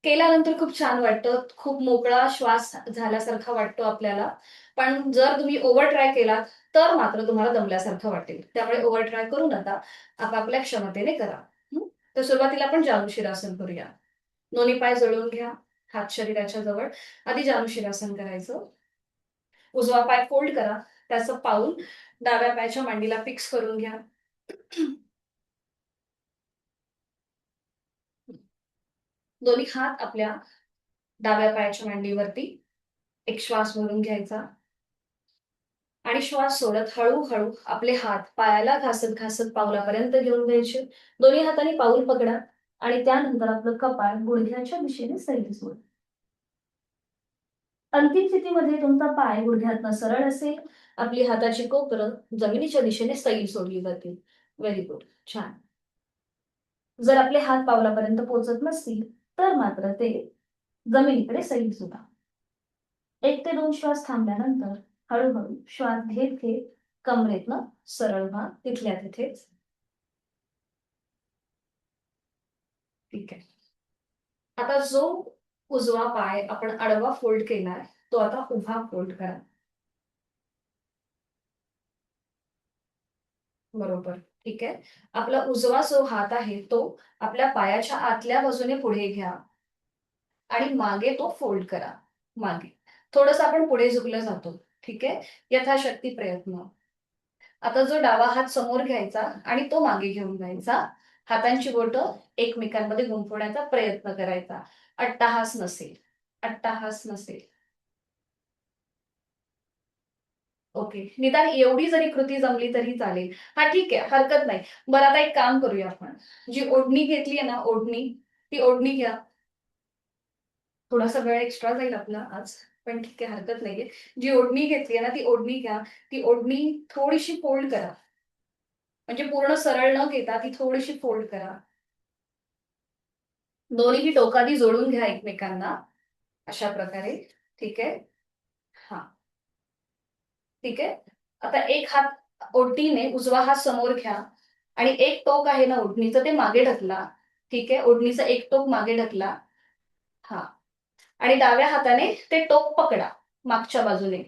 केल्यानंतर खूप छान वाटतं. खूप मोकळा श्वास झाल्यासारखा वाटतो आपल्याला. पण जर तुम्ही ओव्हर ट्राय केलात, तर मात्र तुम्हाला दमल्यासारखं वाटेल. त्यामुळे ओव्हर ट्राय करू नका. आपापल्या क्षमतेने करा. हं? तर सुरुवातीला आपण जानुशिरासन करूया. दोन्ही पाय जळून घ्या. हात शरीराच्या जवळ. आधी जानुशिरासन करायचं. उजवा पाय फोल्ड करा. त्याचं पाऊल डाव्या पायाच्या मांडीला फिक्स करून घ्या. दोन्ही हात आपल्या डाव्या पायाच्या मांडीवरती एक श्वास भरून घ्यायचा आणि श्वास सोडत हळू-हळू आपले हात पायाला घासत-घासत पाऊलापर्यंत घेऊन जायचे. दोन्ही हातांनी पाऊल पकडा आणि त्यानंतर आपलं कपाळ गुडघ्याच्या दिशेने सैल सोडा. अंतिम स्थितीमध्ये तुमचा पाय गुडघ्यातनं सरळ असेल, आपली हाताची कोपरं जमिनीच्या दिशेने सैल सोडली जातील. Very good. छान. जर आपले हात पावलापर्यंत पोहोचत नसतील, तर मात्र ते जमिनीकडे सैल सुद्धा. 1 ते 2 श्वास थांबल्यानंतर हळू-हळू श्वास घेत-घेत कमरेतनं सरळ व्हा तिथल्या तिथेच. ठीक आहे. आता जो उजवा पाय आपण आडवा फोल्ड केलाय, तो आता उभा फोल्ड करा. बरोबर. ठीक आहे. आपला उजवा जो हात आहे, तो आपल्या पायाच्या आतल्या बाजूने पुढे घ्या आणि मागे तो फोल्ड करा. मागे. थोडंसं आपण पुढे झुकलं जातो. ठीक आहे. यथाशक्ती प्रयत्न. आता जो डावा हात समोर घ्यायचा आणि तो मागे घेऊन जायचा. हातांची बोटं एकमेकांमध्ये गुंफवण्याचा प्रयत्न करायचा. अट्टाहास नसेल. अट्टाहास नसेल. ओके. निदान एवढी जरी कृती जमली तरी चालेल. हां, ठीक आहे. हरकत नाही. बरं आता एक काम करूया आपण. जी ओढणी घेतली आहे ना ओढणी, ती ओढणी घ्या. थोडासा वेळ एक्स्ट्रा जाईल आपला आज, पण ठीक आहे हरकत नाहीये. जी ओढणी घेतली आहे ना, ती ओढणी घ्या. ती ओढणी थोडीशी फोल्ड करा. म्हणजे पूर्ण सरळ न घेता ती थोडीशी फोल्ड करा. दोन्हीही टोकांनी जोडून घ्या एकमेकांना, अशा प्रकारे. ठीक आहे? हां, ठीक आहे. आता एक हात ओढणीने उजवा हात समोर घ्या आणि एक टोक आहे ना ओढणीचं ते मागे ढकला. ठीक आहे? ओढणीचं एक टोक मागे ढकला. हां. आणि डाव्या हाताने ते टोक पकडा मागच्या बाजूने.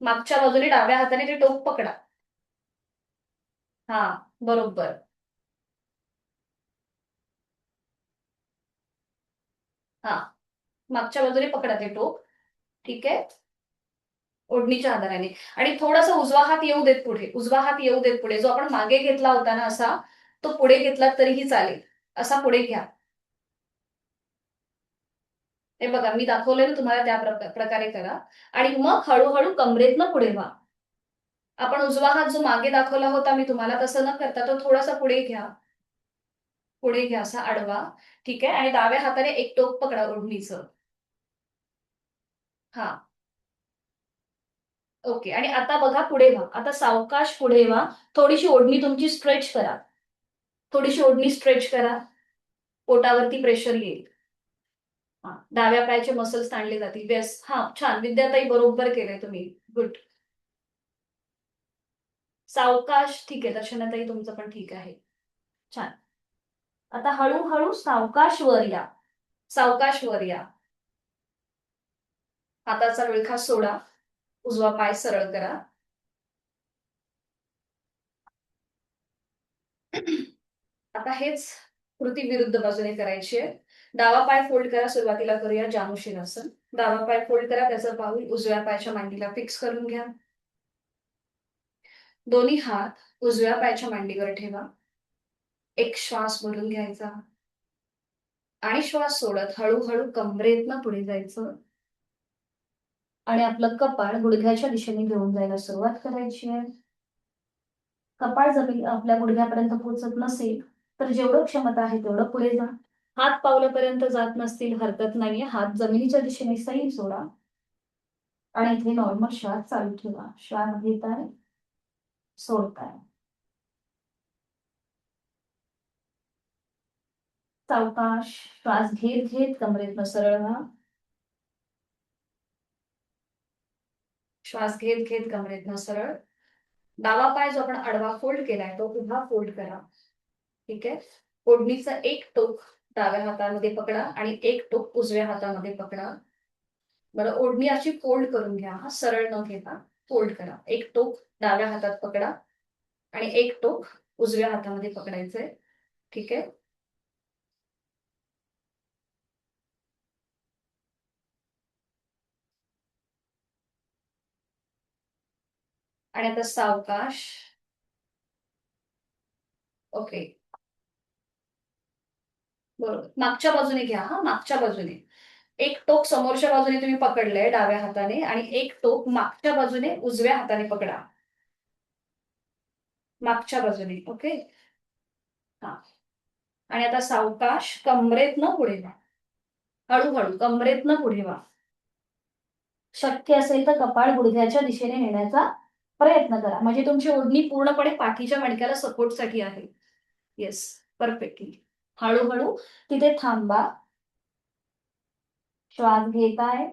मागच्या बाजूने डाव्या हाताने ते टोक पकडा. हा, बरोबर. हा, मागच्या बाजूने पकडा ते टोक. ठीक आहे, ओढणीच्या आधाराने. आणि थोडासा उजवा हात येऊ देत पुढे, उजवा हात येऊ देत पुढे. जो आपण मागे घेतला होता ना असा, तो पुढे घेतला तरीही चालेल. असा पुढे घ्या. हे बघा, मी दाखवलंय ना तुम्हाला, त्या प्रकारे करा. आणि मग हळूहळू कमरेतनं पुढे व्हा. आपण उजवा हात जो मागे दाखवला होता मी तुम्हाला, तसं न करता तो थोडासा पुढे घ्या. पुढे घ्या असा आडवा. ठीक आहे, आणि डाव्या हाताने एक टोक पकडा ओढणीचं. हा, ओके. आणि आता बघा पुढे व्हा. आता सावकाश पुढे व्हा. थोडीशी ओढणी तुमची स्ट्रेच करा. थोडीशी ओढणी स्ट्रेच करा. पोटावरती प्रेशर येईल. हा, डाव्या पायाचे मसल्स ताणले जातील. बेस. हा, छान विद्याताई, बरोबर केलंय तुम्ही. गुड. सावकाश. ठीक आहे, दर्शनाताई तुमचं पण ठीक आहे. छान. आता हळूहळू सावकाश वर या. सावकाश वर या. हाताचा विळखा सोडा. उजवा पाय सरळ करा. आता हेच कृती विरुद्ध बाजूने करायची आहे. डावा पाय फोल्ड करा. सुरुवातीला करूया जानुशिरासन. डावा पाय फोल्ड करा. त्याचा पाऊल उजव्या पायाच्या मांडीला फिक्स करून घ्या. दोन्ही हात उजव्या पायाच्या मांडीवर ठेवा. एक श्वास भरून घ्यायचा आणि श्वास सोडत हळूहळू कमरेतनं पुढे जायचं. आणि आपलं कपाळ गुडघ्याच्या दिशेने घेऊन जायला सुरुवात करायची आहे. कपाळ जर आपल्या गुडघ्यापर्यंत पोहोचत नसेल तर जेवढं क्षमता आहे तेवढं पुढे जा. हात पावलापर्यंत जात नसतील हरकत नाहीये. हात जमिनीच्या दिशेने सैल सोडा. आणि इथे नॉर्मल श्वास चालू ठेवा. श्वास घेताय, सोडताय. सावकाश श्वास घेत घेत कमरेतनं सरळ व्हा. श्वास घेत घेत कमरेतनं सरळ. डावा पाय जो आपण आडवा फोल्ड केलाय तो पुन्हा फोल्ड करा. ठीक आहे, ओढणीचं एक टोक डाव्या हातामध्ये पकडा आणि एक टोक उजव्या हातामध्ये पकडा. बरं, ओढणी अशी फोल्ड करून घ्या. हा, सरळ न घेता फोल्ड करा. एक टोक डाव्या हातात पकडा आणि एक टोक उजव्या हातामध्ये पकडायचंय. ठीक आहे, आणि आता सावकाश. ओके, बरोबर. मागच्या बाजूने घ्या. हा, मागच्या बाजूने. एक टोक समोरच्या बाजूने तुम्ही पकडलंय डाव्या हाताने आणि एक टोक मागच्या बाजूने उजव्या हाताने पकडा. मागच्या बाजूने. ओके. हा, आणि आता सावकाश कमरेतनं पुढे व्हा. हळूहळू कमरेतनं पुढे व्हा. शक्य असेल तर कपाळ गुडघ्याच्या दिशेने नेण्याचा प्रयत्न करा. म्हणजे तुमची ओढणी पूर्णपणे पाठीच्या मणक्याला सपोर्टसाठी आहे. Yes, perfectly. हळूहळू तिथे थांबा. श्वास घेताय,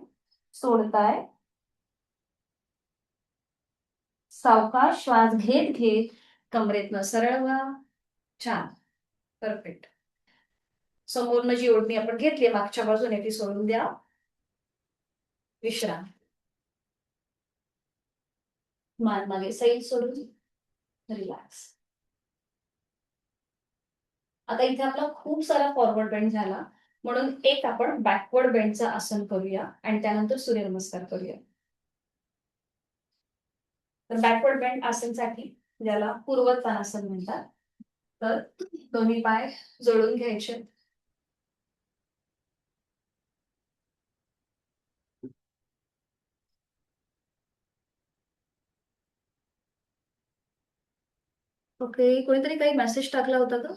सोडताय. सावकाश श्वास घेत घेत कमरेतनं सरळ व्हा. छान, परफेक्ट. समोरनं जी ओढणी आपण घेतली मागच्या बाजूने ती सोडून द्या. विश्राम. मान मागे सैल सोडून रिलॅक्स. आता इथे आपला खूप सारा फॉरवर्ड बेंड झाला, म्हणून एक आपण बॅकवर्ड बेंडचं आसन करूया आणि त्यानंतर सूर्यनमस्कार करूया. तर बॅकवर्ड बेंड आसनसाठी, ज्याला पूर्वोत्तानासन म्हणतात, तर दोन्ही पाय जोडून घ्यायचे. ओके, कोणीतरी काही मेसेज टाकला होता का?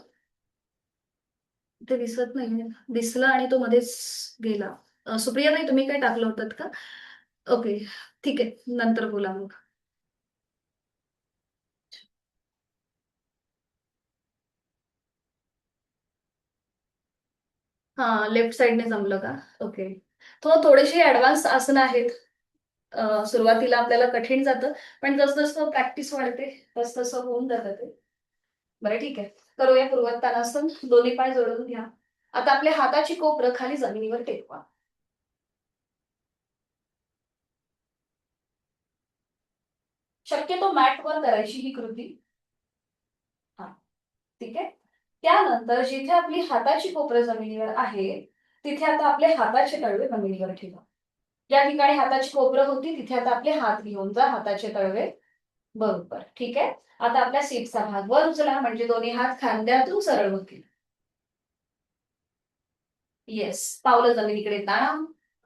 ते दिसत नाही. दिसला आणि तो मध्येच गेला. सुप्रिया ताई, तुम्ही काय टाकलं होतं का? ओके, ठीक आहे, नंतर बोला मग. हा, लेफ्ट साइडने जमलं का? ओके. तो थोडेसे ऍडव्हान्स आसनं आहेत. सुरुवातीला आपल्याला कठीण जातं, पण जसं प्रॅक्टिस वाढते तसं होऊन जातं ते. बरं, ठीक आहे, करूया पूर्वोत्तानासन. दोन्ही पाय जोडून घ्या. आता आपल्या हाताची कोपरं खाली जमिनीवर टेकवा. शक्यतो मॅटवर करायची ही कृती. हा, ठीक आहे. त्यानंतर जिथे आपली हाताची कोपरं जमिनीवर आहे तिथे आता आपले हाताचे तळवे जमिनीवर ठेवा. ज्या ठिकाणी हाताची कोपरं होती तिथे आता आपले हात घेऊन जा, हाताचे तळवे बरोबर. ठीक आहे. आता आपल्या सीटचा भाग वर उचला म्हणजे दोन्ही हात खांद्यातून सरळ होतील. येस, पावलं जमिनीकडे ताणा,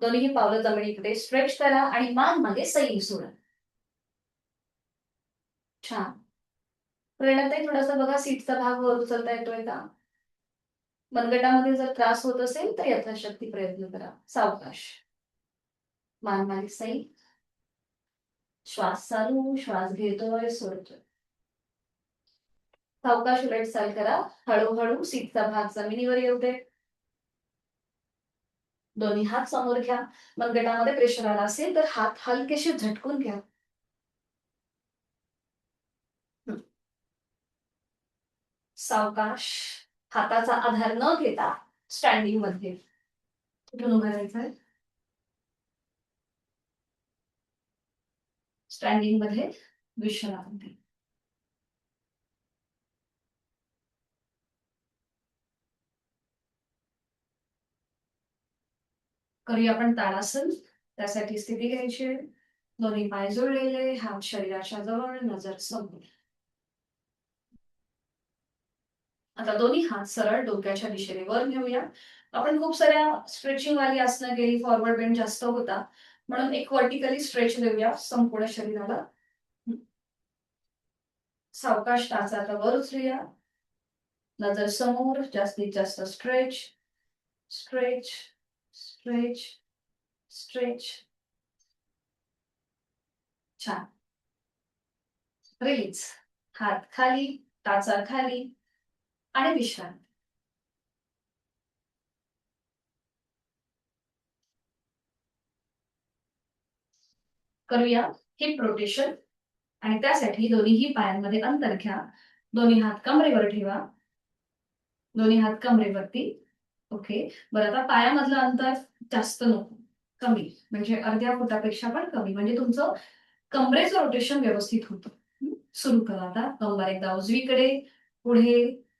दोन्ही पावलं जमिनीकडे स्ट्रेच करा आणि मान मागे सैल सोडा. छान. प्रेरणाताई थोडासा बघा सीटचा भाग वर उचलता येतोय का? मनगटामध्ये जर त्रास होत असेल तर यथाशक्ती प्रयत्न करा. सावकाश, मान मागे सैल, श्वास चालू, श्वास घेतोय सोडतोय. सावकाश उलट चाल करा. हळूहळू सीटचा भाग जमिनीवर येऊ दे. दोन्ही हात समोर घ्या. मनगटामध्ये प्रेशर आला असेल तर हात हलकेसे झटकून घ्या. सावकाश, हाताचा आधार न घेता स्टँडिंग मध्ये. कुठून उभं राहायचंय? स्टँडिंग मध्ये विश्रांती. करूया आपण ताडासन. त्यासाठी स्थिती घ्यायची. दोन्ही पाय जोडलेले, हात शरीराच्या जवळ, नजर समोर. आता दोन्ही हात सरळ डोक्याच्या दिशेने वर घेऊया. आपण खूप साऱ्या स्ट्रेचिंग वाली आसनं केली, फॉरवर्ड बेंड जास्त होता म्हणून एक व्हर्टिकली स्ट्रेच देऊया संपूर्ण शरीराला. सावकाश टाचा आता वर उचलूया. नजर समोर, जास्तीत जास्त स्ट्रेच स्ट्रेच स्ट्रेच स्ट्रेच. छान. रिलीज. हात खाली, टाचा खाली आणि विश्रांती. करूया हिप रोटेशन आणि त्यासाठी दोन्हीही पायांमध्ये अंतर घ्या. दोन्ही हात कमरेवर ठेवा. दोन्ही हात कमरेवरती. ओके. बरं, आता पायामधलं अंतर जास्त नको, कमी, म्हणजे अर्ध्या फुटापेक्षा पण कमी, म्हणजे तुमचं कमरेचं रोटेशन व्यवस्थित होतं. सुरू करा आता. कंबर एकदा उजवीकडे, पुढे,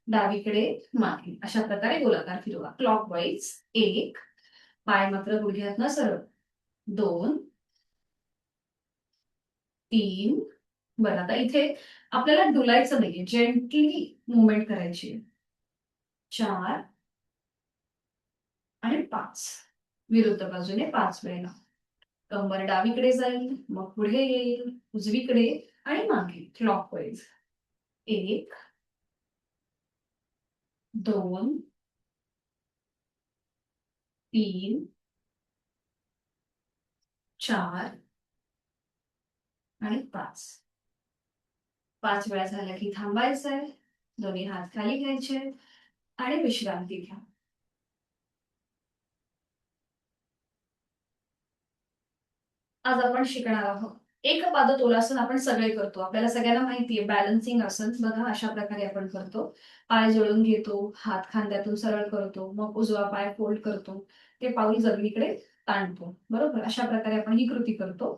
डावीकडे, मागे, अशा प्रकारे गोलाकार फिरवा क्लॉकवाईज. 1, पाय मात्र गुडघ्यातनं सरळ. 2, 3. बरं, आता इथे आपल्याला डुलायचं नाहीये, जेंटली मुवमेंट करायची. 4 आणि 5. विरुद्ध बाजूने 5 वेळा. कंबर डावीकडे जाईल, मग पुढे येईल, उजवीकडे आणि मागे क्लॉकवाईज. 1, 2, 3, 4 आणि 5. 5 वेळा झाल्या की थांबायचंय. दोन्ही हात खाली घ्यायचे आणि विश्रांती घ्या. आज आपण शिकणार आहोत एक पादतोलासन. आपण सगळे करतो, आपल्याला सगळ्यांना माहितीये. बॅलन्सिंग आसन बघा अशा प्रकारे आपण करतो. पाय जोडून घेतो, हात खांद्यातून सरळ करतो, मग उजवा पाय फोल्ड करतो, ते पाऊल जमिनीकडे ताणतो. बरोबर, अशा प्रकारे आपण ही कृती करतो.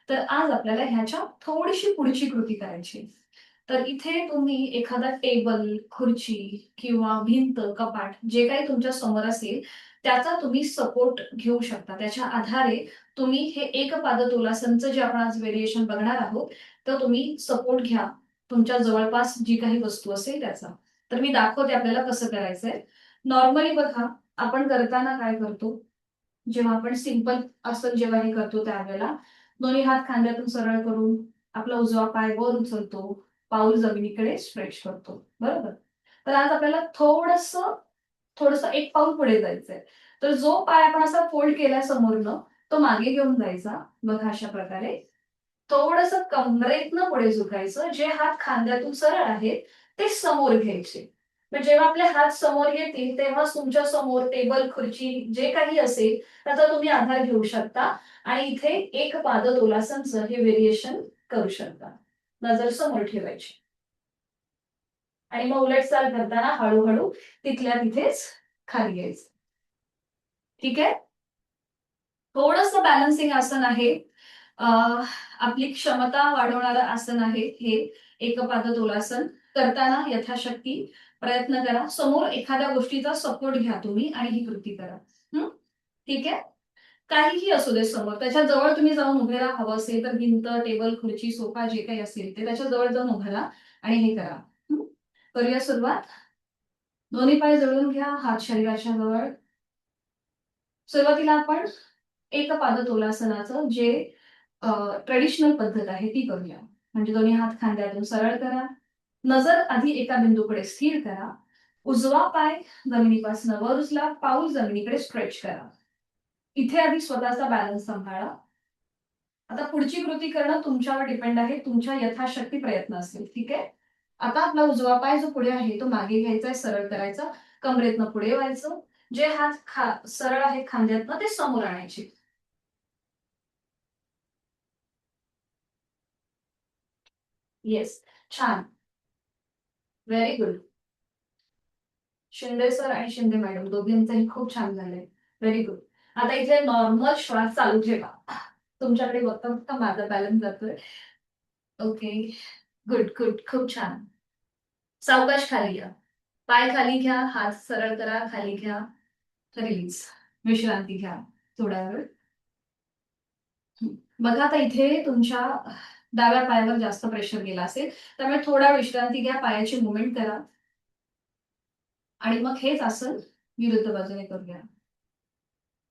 तर आज आपल्याला ह्याच्या थोडीशी पुढची कृती करायची. तर इथे तुम्ही एखादा टेबल, खुर्ची किंवा भिंत, कपाट जे काही तुमच्या समोर असेल त्याचा तुम्ही सपोर्ट घेऊ शकता. त्याच्या आधारे तुम्ही हे एक पादतोलासनचं जे आपण आज व्हेरिएशन बघणार आहोत तर तुम्ही सपोर्ट घ्या तुमच्या जवळपास जी काही वस्तू असेल त्याचा. तर मी दाखवते आपल्याला कसं करायचंय. नॉर्मली बघा आपण करताना काय करतो, जेव्हा आपण सिंपल आसन जेव्हा हे करतो त्यावेळेला दोन्ही हात खांद्यातून सरळ करून आपला उजवा पाय वर उचलतो, पाऊल जमिनीकडे स्ट्रेच करतो. बरोबर. तर आज आपल्याला थोडस थोडस एक पाऊल पुढे जायचंय. तर जो पाय आपण असा फोल्ड केलाय समोरनं तो मागे घेऊन जायचा. बघा अशा प्रकारे थोडस कमरेतनं पुढे झुकायचं. जे हात खांद्यातून सरळ आहेत ते समोर घ्यायचे. मग जेव्हा आपले हात समोर येतील तेव्हा तुमच्या समोर टेबल, खुर्ची जे काही असेल त्याचा तुम्ही आधार घेऊ शकता आणि इथे एक पादतोलासनचं हे व्हेरिएशन करू शकता. नजर समोर ठेवायची आणि मग उलट चाल करताना हळूहळू तिथल्या तिथेच खाली यायचं. ठीक आहे. थोडंसं बॅलन्सिंग आसन आहे. आपली क्षमता वाढवणारं आसन आहे हे एकपाद दोलासन. करताना यथाशक्ती प्रयत्न करा. समोर एखाद्या गोष्टीचा सपोर्ट घ्या तुम्ही आणि ही कृती करा. हं? ठीक आहे? काहीही असू दे समोर. त्याच्या जवळ तुम्ही जाऊन उभे राहा. हवं असेल तर भिंत, टेबल, खुर्ची, सोफा जे काही असेल ते त्याच्या जवळ जाऊन उभं राहा आणि हे करा. हं? करूया सुरुवात. दोन्ही पाय जोडून घ्या. हात शरीराच्या जवळ. सुरुवातीला आपण एकपाद तोलासनाचं जे ट्रेडिशनल पद्धत आहे ती करूया. म्हणजे दोन्ही हात खांद्यातून सरळ करा. नजर आधी एका बिंदूकडे स्थिर करा. उजवा पाय जमिनीपासून वर उचला. पाऊल जमिनीकडे स्ट्रेच करा. इथे आधी स्वतःचा बॅलन्स सांभाळा. आता पुढची कृती करणं तुमच्यावर डिपेंड आहे. तुमच्या यथाशक्ती प्रयत्न असेल. ठीक आहे? आता आपला उजवा पाय जो पुढे आहे तो मागे घ्यायचा आहे, सरळ करायचा. कमरेतनं पुढे व्हायचं. जे हात सरळ आहे खांद्यातनं ते समोर आणायचे. येस. छान. Very good. शिंदे सर आणि शिंदे मॅडम दोघींचंही खूप छान झालंय. Very good. आता इथे नॉर्मल श्वास चालू ठेवा. तुमच्याकडे बघता बघता माझा बॅलन्स जातोय. ओके. Good, good. खूप छान. सावकाश खाली घ्या. पाय खाली घ्या, हात सरळ करा, खाली घ्या. रिलीज. विश्रांती घ्या थोडा वेळ. बघा आता इथे तुमच्या डाव्या पायावर जास्त प्रेशर गेला असेल. त्यामुळे थोडा विश्रांती घ्या, पायाची मूव्हमेंट करा आणि मग हेच आसन विरुद्ध बाजूने करूया.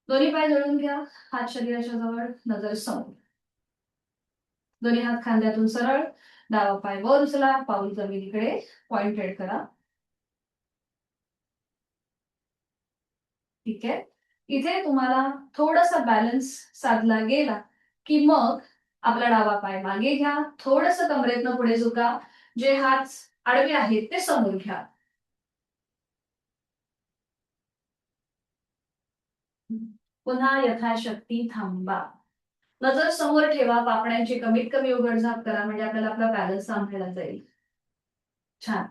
दोन्ही पाय जोडून घ्या. हात शरीराच्या जवळ, नजर समोर. दोन्ही हात खांद्यातून सरळ. डावा पाय वर उचला. पाऊल जमिनीकडे पॉइंटेड करा. ठीक आहे? इथे तुम्हाला थोडासा बॅलन्स साधला गेला, की मग आपला डावा पाय मागे घ्या. थोडंसं कमरेतनं पुढे झुका. जे हात आडवे आहेत ते समोर घ्या. पुन्हा यथाशक्ती थांबा. नजर समोर ठेवा. पापण्यांची कमीत कमी उघडझाप करा म्हणजे आपल्याला आपला बॅलन्स सांभाळला जाईल. छान.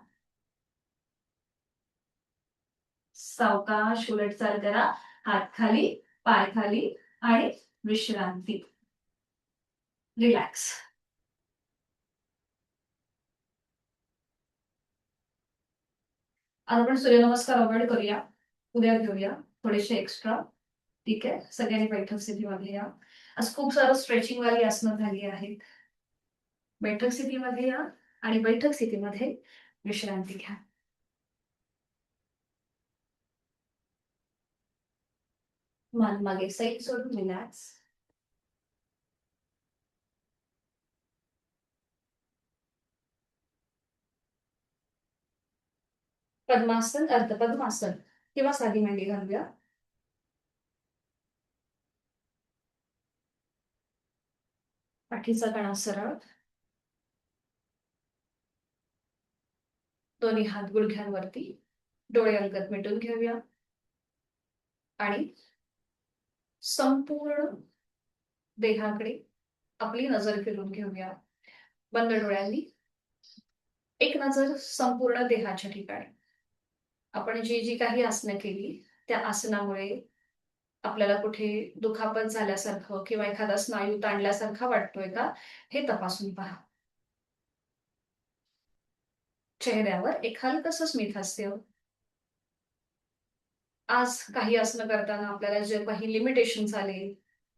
सावकाश उलटचाल करा. हात खाली, पाय खाली आणि विश्रांती. रिलॅक्स. आज आपण सूर्यनमस्कार अवॉइड करूया. उद्या घेऊया थोडेसे एक्स्ट्रा. ठीक आहे? सगळ्यांनी बैठक स्थितीमध्ये या. आज खूप सारं स्ट्रेचिंग वाली आसनं झाली आहेत. बैठक स्थितीमध्ये या आणि बैठक स्थितीमध्ये विश्रांती घ्या. मान मागे सैल सोडून रिलॅक्स. पद्मासन, अर्धपद्मासन किंवा साधी मांडी घालूया. पाठीचा कणा सरळ. दोन्ही हात गुडघ्यांवरती. डोळे अलगद मिटून घेऊया आणि संपूर्ण देहाकडे आपली नजर फिरून घेऊया. बंद डोळ्यांनी एक नजर संपूर्ण देहाच्या ठिकाणी. आपण जी जी काही आसनं केली त्या आसनामुळे आपल्याला कुठे दुखापत झाल्यासारखं किंवा एखादा स्नायू ताणल्यासारखा वाटतोय का हे तपासून पहा. चेहऱ्यावर एक हलकसं स्मित हास्य. आज काही आसनं करताना आपल्याला जे काही लिमिटेशन्स आले,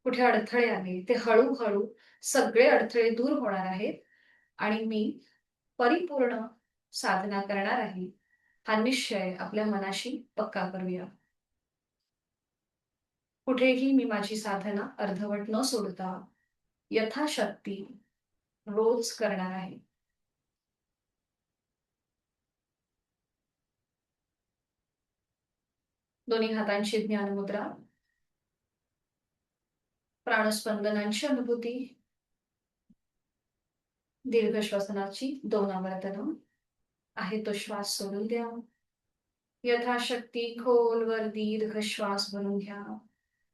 कुठे अडथळे आले, ते हळू-हळू सगळे अडथळे दूर होणार आहेत आणि मी परिपूर्ण साधना करणार आहे. हा निश्चय आपल्या मनाशी पक्का करूया. कुठेही मी माझी साधना अर्धवट न सोडता यथाशक्ती रोज करणार आहे. दोन्ही हातांची ज्ञानमुद्रा. प्राणस्पंदनांची अनुभूती. दीर्घ श्वसनाची 2 आवर्तनं. आहे तो श्वास सोडून द्या. यथाशक्ती खोलवर दीर्घ श्वास भरून घ्या.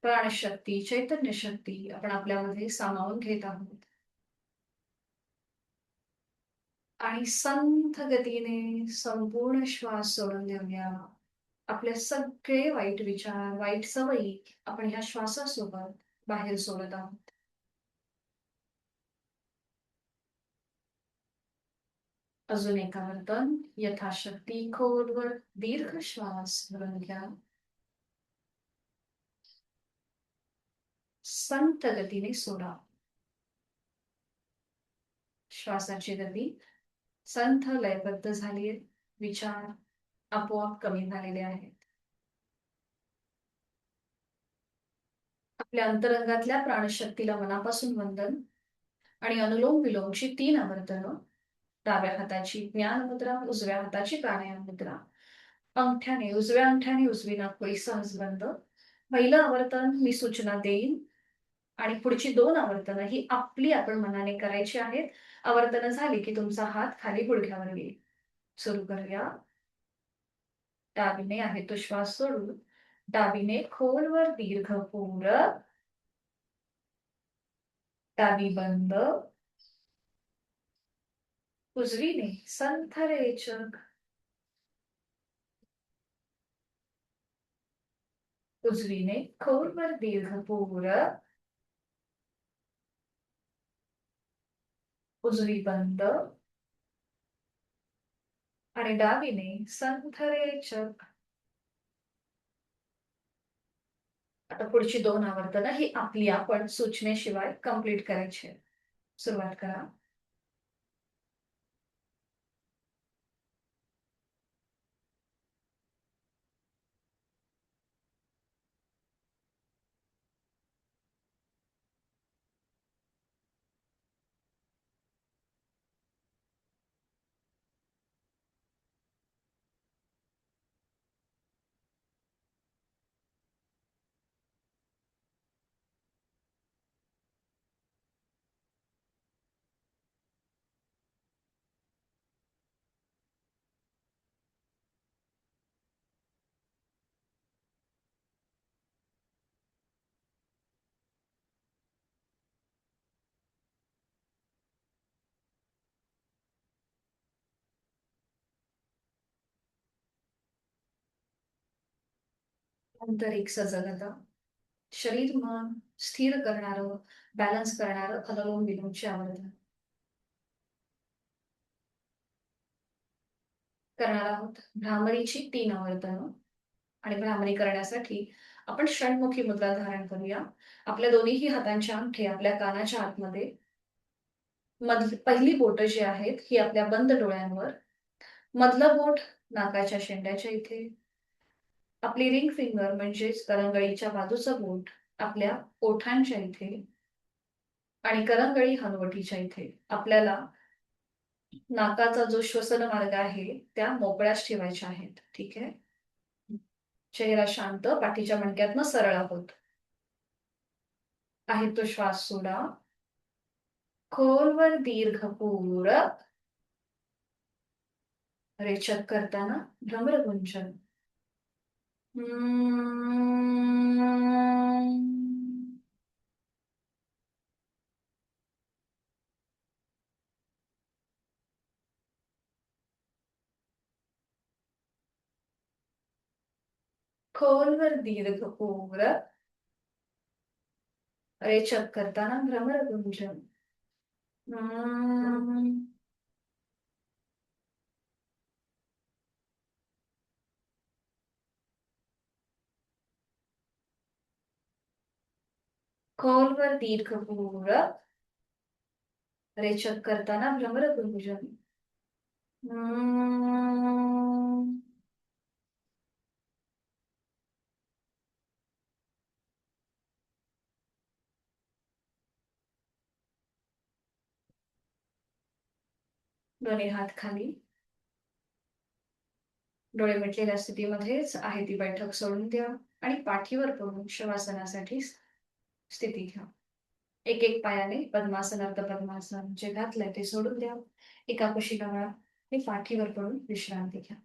प्राणशक्ती, चैतन्य शक्ती आपण आपल्यामध्ये सामावून घेत आहोत. आणि संथ गतीने संपूर्ण श्वास सोडून देऊया. आपले सगळे वाईट विचार, वाईट सवयी आपण ह्या श्वासासोबत बाहेर सोडत आहोत. अजून एक आवर्तन. यथाशक्ती खोलवर दीर्घ श्वास भरून घ्या. संथ गतीने सोडा. श्वासाची गती संथ लयबद्ध झाली. विचार आपोआप कमी झालेले आहेत. आपल्या अंतरंगातल्या प्राणशक्तीला मनापासून वंदन. आणि अनुलोम विलोमची 3 आवर्तनं. डाव्या हाताची ज्ञान मुद्रा, उजव्या हाताची प्राणायाम मुद्रा. उजव्या अंगठ्याने उजवी नाकपुडी सहज बंद. पहिलं आवर्तन मी सूचना देईन आणि पुढची 2 आवर्तनं ही आपली आपण मनाने करायची आहेत. आवर्तनं झाली की तुमचा हात खाली गुडघ्यावर येईल. सुरू करूया. डावीने आहे तो श्वास सोडून डावीने खोलवर दीर्घ पूरक. डावी बंद. उजवीने संथ रेचक. उजवीने खोलवर दीर्घ पूरक. उजवी बंद. आणि डावीने संथ रेचक. आता पुढची 2 आवर्तनं ही आपली आपण सूचनेशिवाय कंप्लीट करायची आहे. सुरुवात करा. आंतरिक सजगता, शरीर मन स्थिर करणारं, बॅलन्स करणारं अनुलोम विलोमचे आवर्तन करणार आहोत. भ्रामरीची 3 आवर्तनं. आणि भ्रामरी करण्यासाठी आपण षण्मुखी मुद्रा धारण करूया. आपल्या दोन्हीही हातांच्या अंगठे आपल्या कानाच्या आतमध्ये. पहिली बोटं जी आहेत ही आपल्या बंद डोळ्यांवर. मधलं बोट नाकाच्या शेंड्याच्या इथे. आपली रिंग फिंगर म्हणजेच करंगळीच्या बाजूचं बोट आपल्या ओठांच्या इथे. आणि करंगळी हनवटीच्या इथे. आपल्याला नाकाचा जो श्वसन मार्ग आहे त्या मोकळ्याच ठेवायच्या आहेत. ठीक आहे. चेहरा शांत, पाठीच्या मणक्यातनं सरळ आहोत. आहे तो श्वास सोडा. खोलवर दीर्घ पूरक. रेचक करताना भ्रमरगुंजन. खोलवर दीर्घ पूरक. रेचक करताना भ्रमरगुंजन. खोलवर दीर्घ पूरक. रेचक करताना भ्रमरगुंजन. दोन्ही हात खाली. डोळे मिटलेल्या स्थितीमध्येच आहे ती बैठक सोडून द्या आणि पाठीवर पडून शवासनासाठी स्थिती घ्या. एक एक पायाने पद्मासन अर्ध पद्मासन जे घातलंय ते सोडून द्या. एका कुशीला वळा आणि पाठीवर पडून विश्रांती घ्या.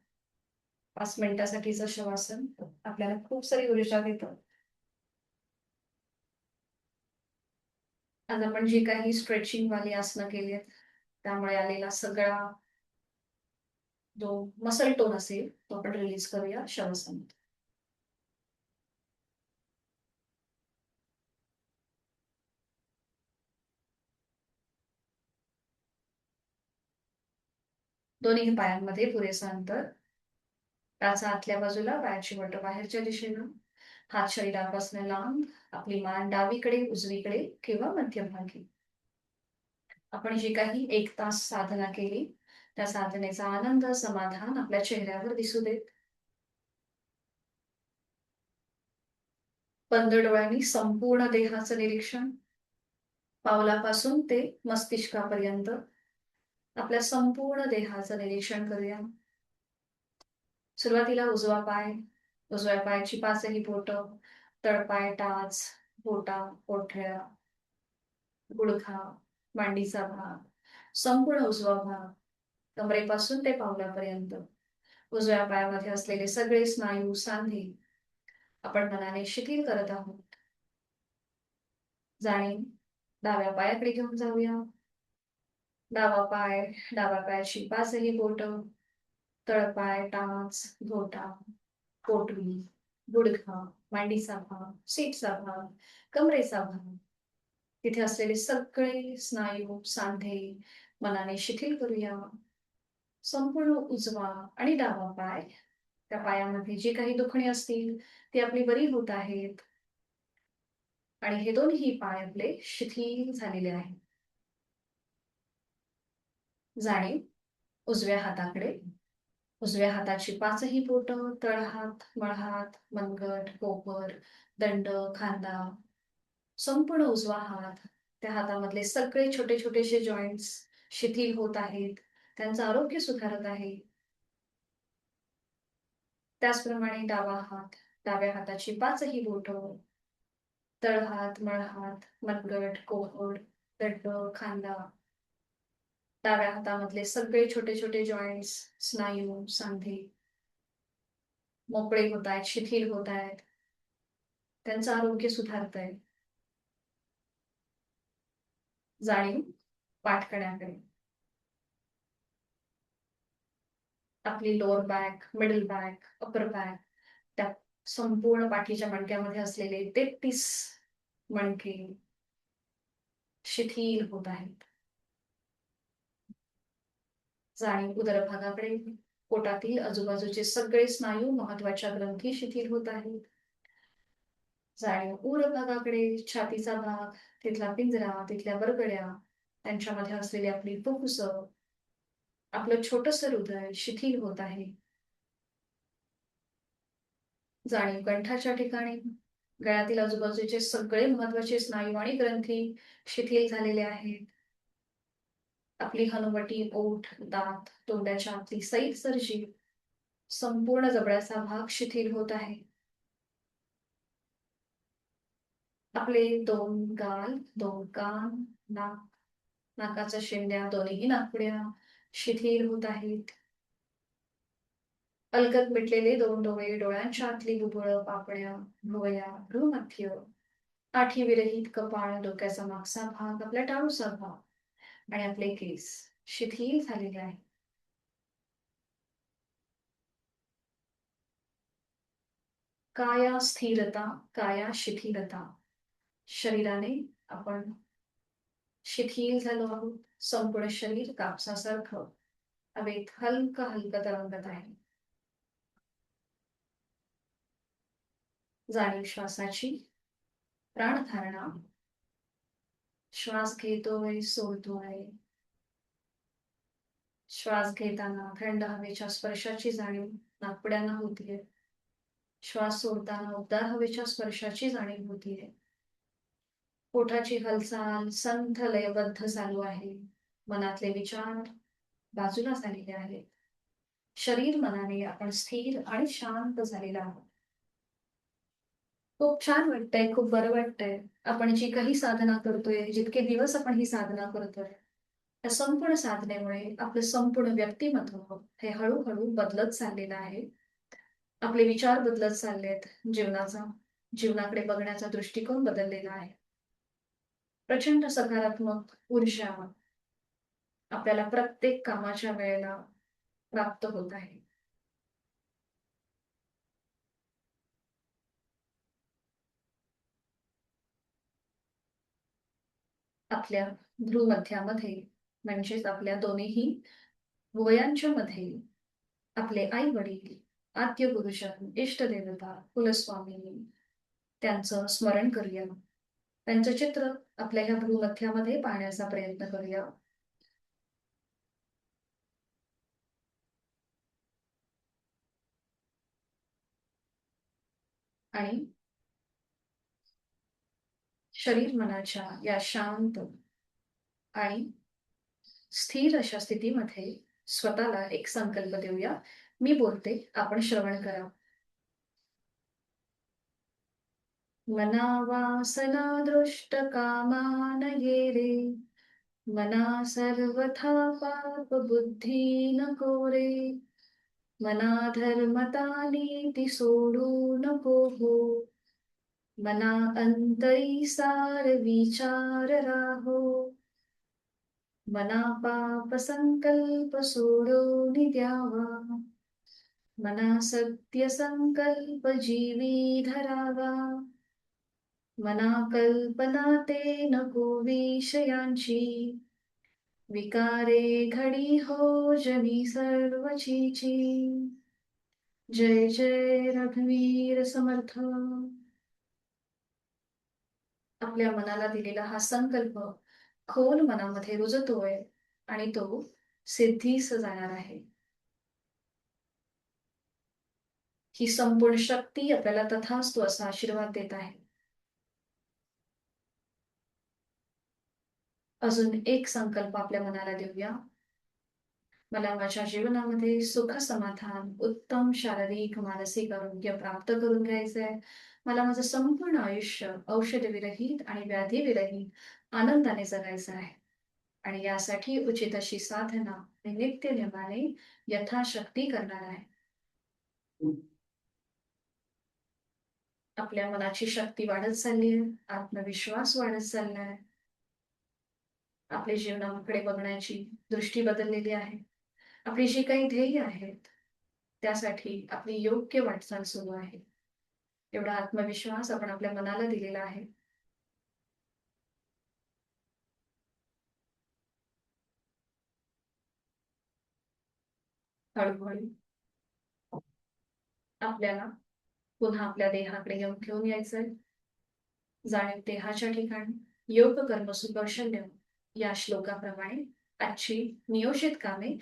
5 मिनिटासाठीचं शवासन आपल्याला खूप सारी ऊर्जा देतं. आज आपण जी काही स्ट्रेचिंग वाली आसनं केली त्यामुळे आलेला सगळा जो मसल टोन असेल तो आपण रिलीज करूया शवासनात. दोन्ही पायांमध्ये पुरेसं अंतर. टाचा आतल्या बाजूला, पायाची बोटं बाहेरच्या दिशेनं. हात शरीरापासून लांब. आपली मान डावीकडे, उजवीकडे किंवा मध्यभागी. आपण जी काही 1 तास साधना केली, त्या साधनेचा आनंद, समाधान आपल्या चेहऱ्यावर दिसू देत. बंद डोळ्यांनी संपूर्ण देहाचं निरीक्षण. पावलापासून ते मस्तिष्कापर्यंत आपल्या संपूर्ण देहाचं निरीक्षण करूया. सुरुवातीला उजवा पाय, उजव्या पायाची 5ही बोटं, तळपाय, टाच, बोटा, पोठऱ्या, गुडघा, मांडीचा भाग, संपूर्ण उजवा भाग, कमरेपासून ते पावलापर्यंत. उजव्या पायामध्ये असलेले सगळे स्नायू, सांधे आपण मनाने शिथिल करत आहोत. जाणीव डाव्या पायाकडे घेऊन जाऊया. डावा पाय, डाव्या पायाची 5ही बोटं, तळपाय, टाच, घोटा, पोटरी, गुडघा, मांडीचा भाग, सीटचा भाग, कमरेचा भाग. तिथे असलेले सगळे स्नायू, सांधे मनाने शिथिल करूया. संपूर्ण उजवा आणि डावा पाय, त्या पायामध्ये जी काही दुखणी असतील ती आपली बरी होत आहेत. आणि हे दोन्ही पाय आपले शिथिल झालेले आहेत. जाणीव उजव्या हाताकडे. उजव्या हाताची 5ही बोटं, तळहात, मळहात, मनगट, कोपर, दंड, खांदा, संपूर्ण उजवा हात. त्या हातामधले सगळे छोटे छोटेसे जॉईंट्स शिथिल होत आहेत. त्यांचं आरोग्य सुधारत आहे. त्याचप्रमाणे डावा हात, डाव्या हाताची 5ही बोटं, तळहात, मळहात, मनगट, कोहड, दंड, खांदा, डाव्या हातामधले सगळे छोटे छोटे जॉईंट्स, स्नायू, सांधे मोकळे होत आहेत, शिथिल होत आहेत. त्यांचं आरोग्य सुधारत आहे. जाणीव पाठकण्याकडे. आपली लोअर बॅक, मिडल बॅक, अपर बॅक, त्या संपूर्ण पाठीच्या मणक्यामध्ये असलेले 33 मणके शिथिल होत आहेत. जाणीव उदरभागाकडे. पोटातील आजूबाजूचे सगळे स्नायू, महत्वाच्या ग्रंथी शिथिल होत आहेत. जाणीव उर भागाकडे. छातीचा भाग, तिथला पिंजरा, तिथल्या बरगड्या, त्यांच्यामध्ये असलेली आपली फुफ्फुसं, आपलं छोटंसं हृदय शिथिल होत आहे. जाणीव कंठाच्या ठिकाणी. गळ्यातील आजूबाजूचे सगळे महत्वाचे स्नायू आणि ग्रंथी शिथिल झालेले आहेत. आपली हनुवटी, ओठ, दात, तोंडाच्या आतली सैल सर्जी, संपूर्ण जबड्याचा भाग शिथिल होत आहे. आपले 2 गाल, 2 कान, नाक, नाकाच्या शेंड्या, दोन्ही नाकपुड्या शिथिल होत आहेत. अलगद मिटलेले 2 डोळे, डोळ्यांच्या आतली बुबुळं, पापण्या, भुवया, भ्रूमध्य, आठी विरहित कपाळ, डोक्याचा मागचा भाग, आपला टाळूचा भाग आणि आपले केस शिथिल झालेले आहे. काया स्थिरता, काया शिथिलता. शरीराने आपण शिथिल झालो आहोत. संपूर्ण शरीर कापसासारखं हवेत हलकं हलकं तरंगत आहे. जाणीव श्वासाची. प्राणधारणा. श्वास घेतोय, सोडतोय. श्वास घेताना थंड हवेच्या स्पर्शाची जाणीव नाकपुड्यांना होतीये. श्वास सोडताना उबदार हवेच्या स्पर्शाची जाणीव होतीये. पोटाची हालचाल संथ लयबद्ध चालू आहे. मनातले विचार बाजूला झालेले आहेत. शरीर मनाने आपण स्थिर आणि शांत झालेला आहोत. खूप छान वाटतंय, खूप बरं वाटतंय. आपण जी काही साधना करतोय, जितके दिवस आपण ही साधना करतोय, त्या संपूर्ण साधनेमुळे आपलं संपूर्ण व्यक्तिमत्व हे हळूहळू बदलत चाललेलं आहे. आपले विचार बदलत चाललेत. जीवनाकडे बघण्याचा दृष्टिकोन बदललेला आहे. प्रचंड सकारात्मक ऊर्जा आपल्याला प्रत्येक कामाच्या वेळेला प्राप्त होत आहे. आपल्या भ्रूमध्यामध्ये म्हणजेच आपल्या दोन्ही वयांच्या मध्ये आपले आई वडील, आद्य गुरुजन, इष्टदेवता, कुलस्वामिनी त्यांचं स्मरण करूया. त्यांचं चित्र आपल्या ह्या भूमध्यामध्ये पाहण्याचा प्रयत्न करूया. आणि शरीर मनाच्या या शांत आणि स्थिर अशा स्थितीमध्ये स्वतःला एक संकल्प देऊया. मी बोलते, आपण श्रवण करा. मना वासना दृष्ट कामान ये रे, मना सर्वथा पाप बुद्धी नको रे, मना धर्मता नीती सोडू नको हो, मना अंतरी सार विचार राहो, मना पाप संकल्प सोडून द्यावा, मना सत्य संकल्प जीवी धरावा, मना कल्पना ते नको विषयांची, विकारे घडी हो जनी सर्वचीची. जय जय रघुवीर समर्थ. आपल्या मनाला दिलेला हा संकल्प खोल मनामध्ये रुजतोय आणि तो सिद्धीस जाणार आहे. ही संपूर्ण शक्ती आपल्याला तथास्तु असा आशीर्वाद देत आहे. अजून एक संकल्प आपल्या मनाला देऊया. मला माझ्या जीवनामध्ये सुख समाधान, उत्तम शारीरिक मानसिक आरोग्य प्राप्त करून घ्यायचंय. मला माझं संपूर्ण आयुष्य औषधविरहित आणि व्याधीविरहित आनंदाने जगायचं आहे. आणि यासाठी उचित अशी साधना आणि नित्यनेमाने यथाशक्ती करणार आहे. आपल्या मनाची शक्ती वाढत चालली आहे, आत्मविश्वास वाढत चाललाय, आपल्या जीवनाकडे बघण्याची दृष्टी बदललेली आहे. आपली जी काही ध्येय आहेत त्यासाठी आपली योग्य वाटचाल सुरू आहे. एवढा आत्मविश्वास आपण आपल्या मनाला दिलेला आहे. हळूहळू आपल्याला पुन्हा आपल्या देहाकडे घेऊन यायचंय. जाणीव देहाच्या ठिकाणी योग कर्म सुकौशल्य या श्लोकाप्रमाणे आजची नियोजित कामे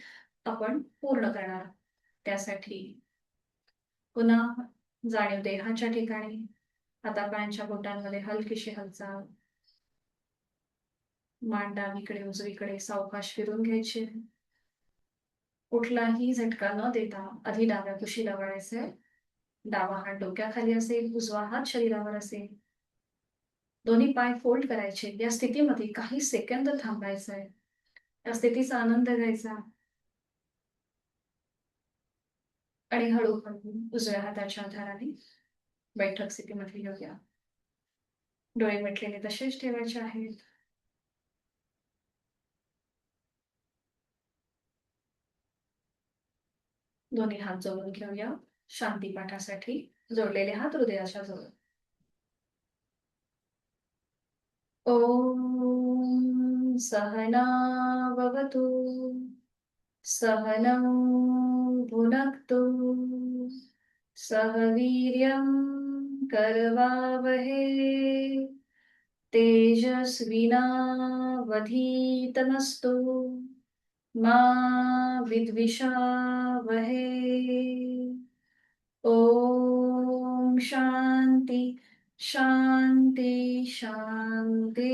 आपण पूर्ण करणार. त्यासाठी पुन्हा जाणीव देहाच्या ठिकाणी, हातापायांच्या बोटांमध्ये हलकीशी हालचाल, मान डावीकडे उजवीकडे सावकाश फिरून घ्यायची. कुठलाही झटका न देता आधी डाव्या कुशीला वळायचे. डावा हात डोक्याखाली असेल, उजवा हात शरीरावर असेल. दोन्ही पाय फोल्ड करायचे. या स्थितीमध्ये काही सेकंद थांबायचंय. या स्थितीचा आनंद घ्यायचा आणि हळूहळू उजव्या हाताच्या आधाराने बैठक स्थितीमध्ये येऊया. डोळे मिटलेले तसेच ठेवायचे आहेत. दोन्ही हात जोडून घेऊया शांती पाठासाठी. जोडलेले हात हृदयाच्या जवळ. ओम सहना भवतु, सहनौ भुनक्तु, सह वीर्यं करवावहे, तेजस्विनावधीतमस्तु मा विद्विषावहे. ओम शांती शांती शांती.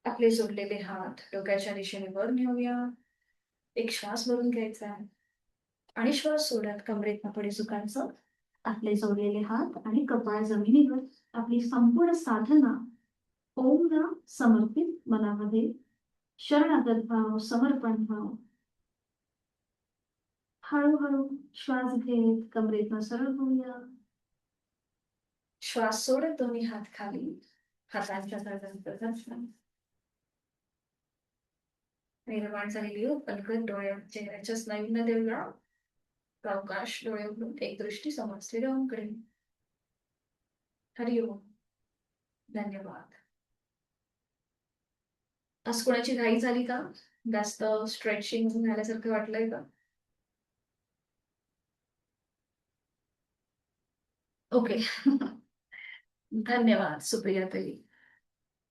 आपले जोडलेले हात डोक्याच्या दिशेने वर नेऊया. एक श्वास भरून घ्यायचा आहे आणि श्वास सोडत कमरेत पुढे झुकायचं. आपले जोडलेले हात आणि कपाळ जमिनीवर. आपली संपूर्ण साधना ओमला समर्पित मनामध्ये शरणागत भाव, समर्पण भाव. हळूहळू श्वास घेत कमरेतनं सरळ होऊया. श्वास सोडत दोन्ही हात खाली, हातांच्या तळव्यांवर. निर्माण झालेली अलगद डोळ्या चेहऱ्याच्या स्नायूंना देऊया. सावकाश डोळे उघडून एक दृष्टी समजलेल्या ओमकडे. हरिओम. धन्यवाद. आज कोणाची घाई झाली का? जास्त स्ट्रेचिंग झाल्यासारखं वाटलंय का? ओके. धन्यवाद सुप्रिया ताई.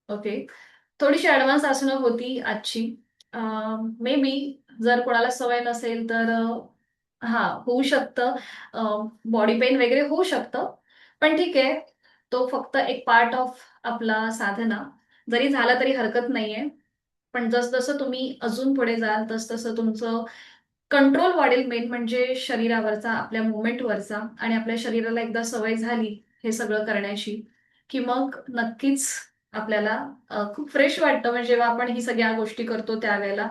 ओके. थोडीशी ॲडव्हान्स आसनं होती आजची. मे बी जर कोणाला सवय नसेल तर हां, होऊ शकतं. बॉडी पेन वगैरे होऊ शकतं. पण ठीक आहे. तो फक्त एक पार्ट ऑफ आपला साधना. जरी झाला तरी हरकत नाहीये. पण जसं तुम्ही अजून पुढे जाल, तसं तुमचं कंट्रोल वाढेल मेन म्हणजे शरीरावरचा, आपल्या मूव्हमेंटवरचा आणि आपल्या शरीराला एकदा सवय झाली हे सगळं करण्याची, की मग नक्कीच आपल्याला खूप फ्रेश वाटतं म्हणजे जेव्हा आपण ही सगळ्या गोष्टी करतो त्यावेळेला.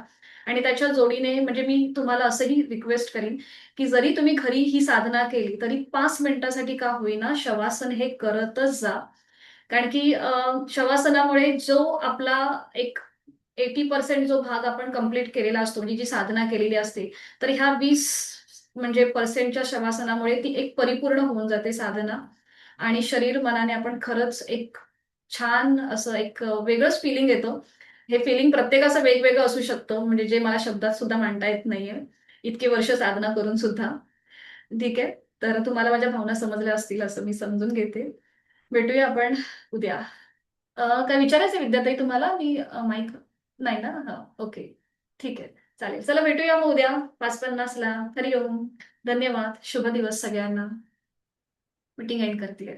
आणि त्याच्या जोडीने म्हणजे मी तुम्हाला असंही रिक्वेस्ट करीन, की जरी तुम्ही घरी ही साधना केली, तरी 5 मिनिटासाठी का होईना शवासन हे करतच जा. कारण की शवासनामुळे जो आपला एक 80% जो भाग आपण कंप्लीट केलेला असतो, म्हणजे जी साधना केलेली असते, तर ह्या 20 म्हणजे पर्सेंटच्या शवासनामुळे ती एक परिपूर्ण होऊन जाते साधना आणि शरीर, मनाने आपण खरंच एक छान असं एक वेगळंच फीलिंग येतं. हे फीलिंग प्रत्येकाचं वेगवेगळं असू शकतं, म्हणजे जे मला शब्दात सुद्धा मांडता येत नाहीये. इतकी वर्ष साधना करून सुद्धा. ठीक आहे. तर तुम्हाला माझ्या भावना समजल्या असतील असं मी समजून घेते. भेटूया आपण उद्या. काय विचारायचंय विद्याताई तुम्हाला? मी माईक नाही ना? हां, ओके. ठीक आहे. चालेल. चला भेटूया मग उद्या 5:50 ला. हरिओम. धन्यवाद. शुभ दिवस सगळ्यांना. मीटिंग एंड करतेय.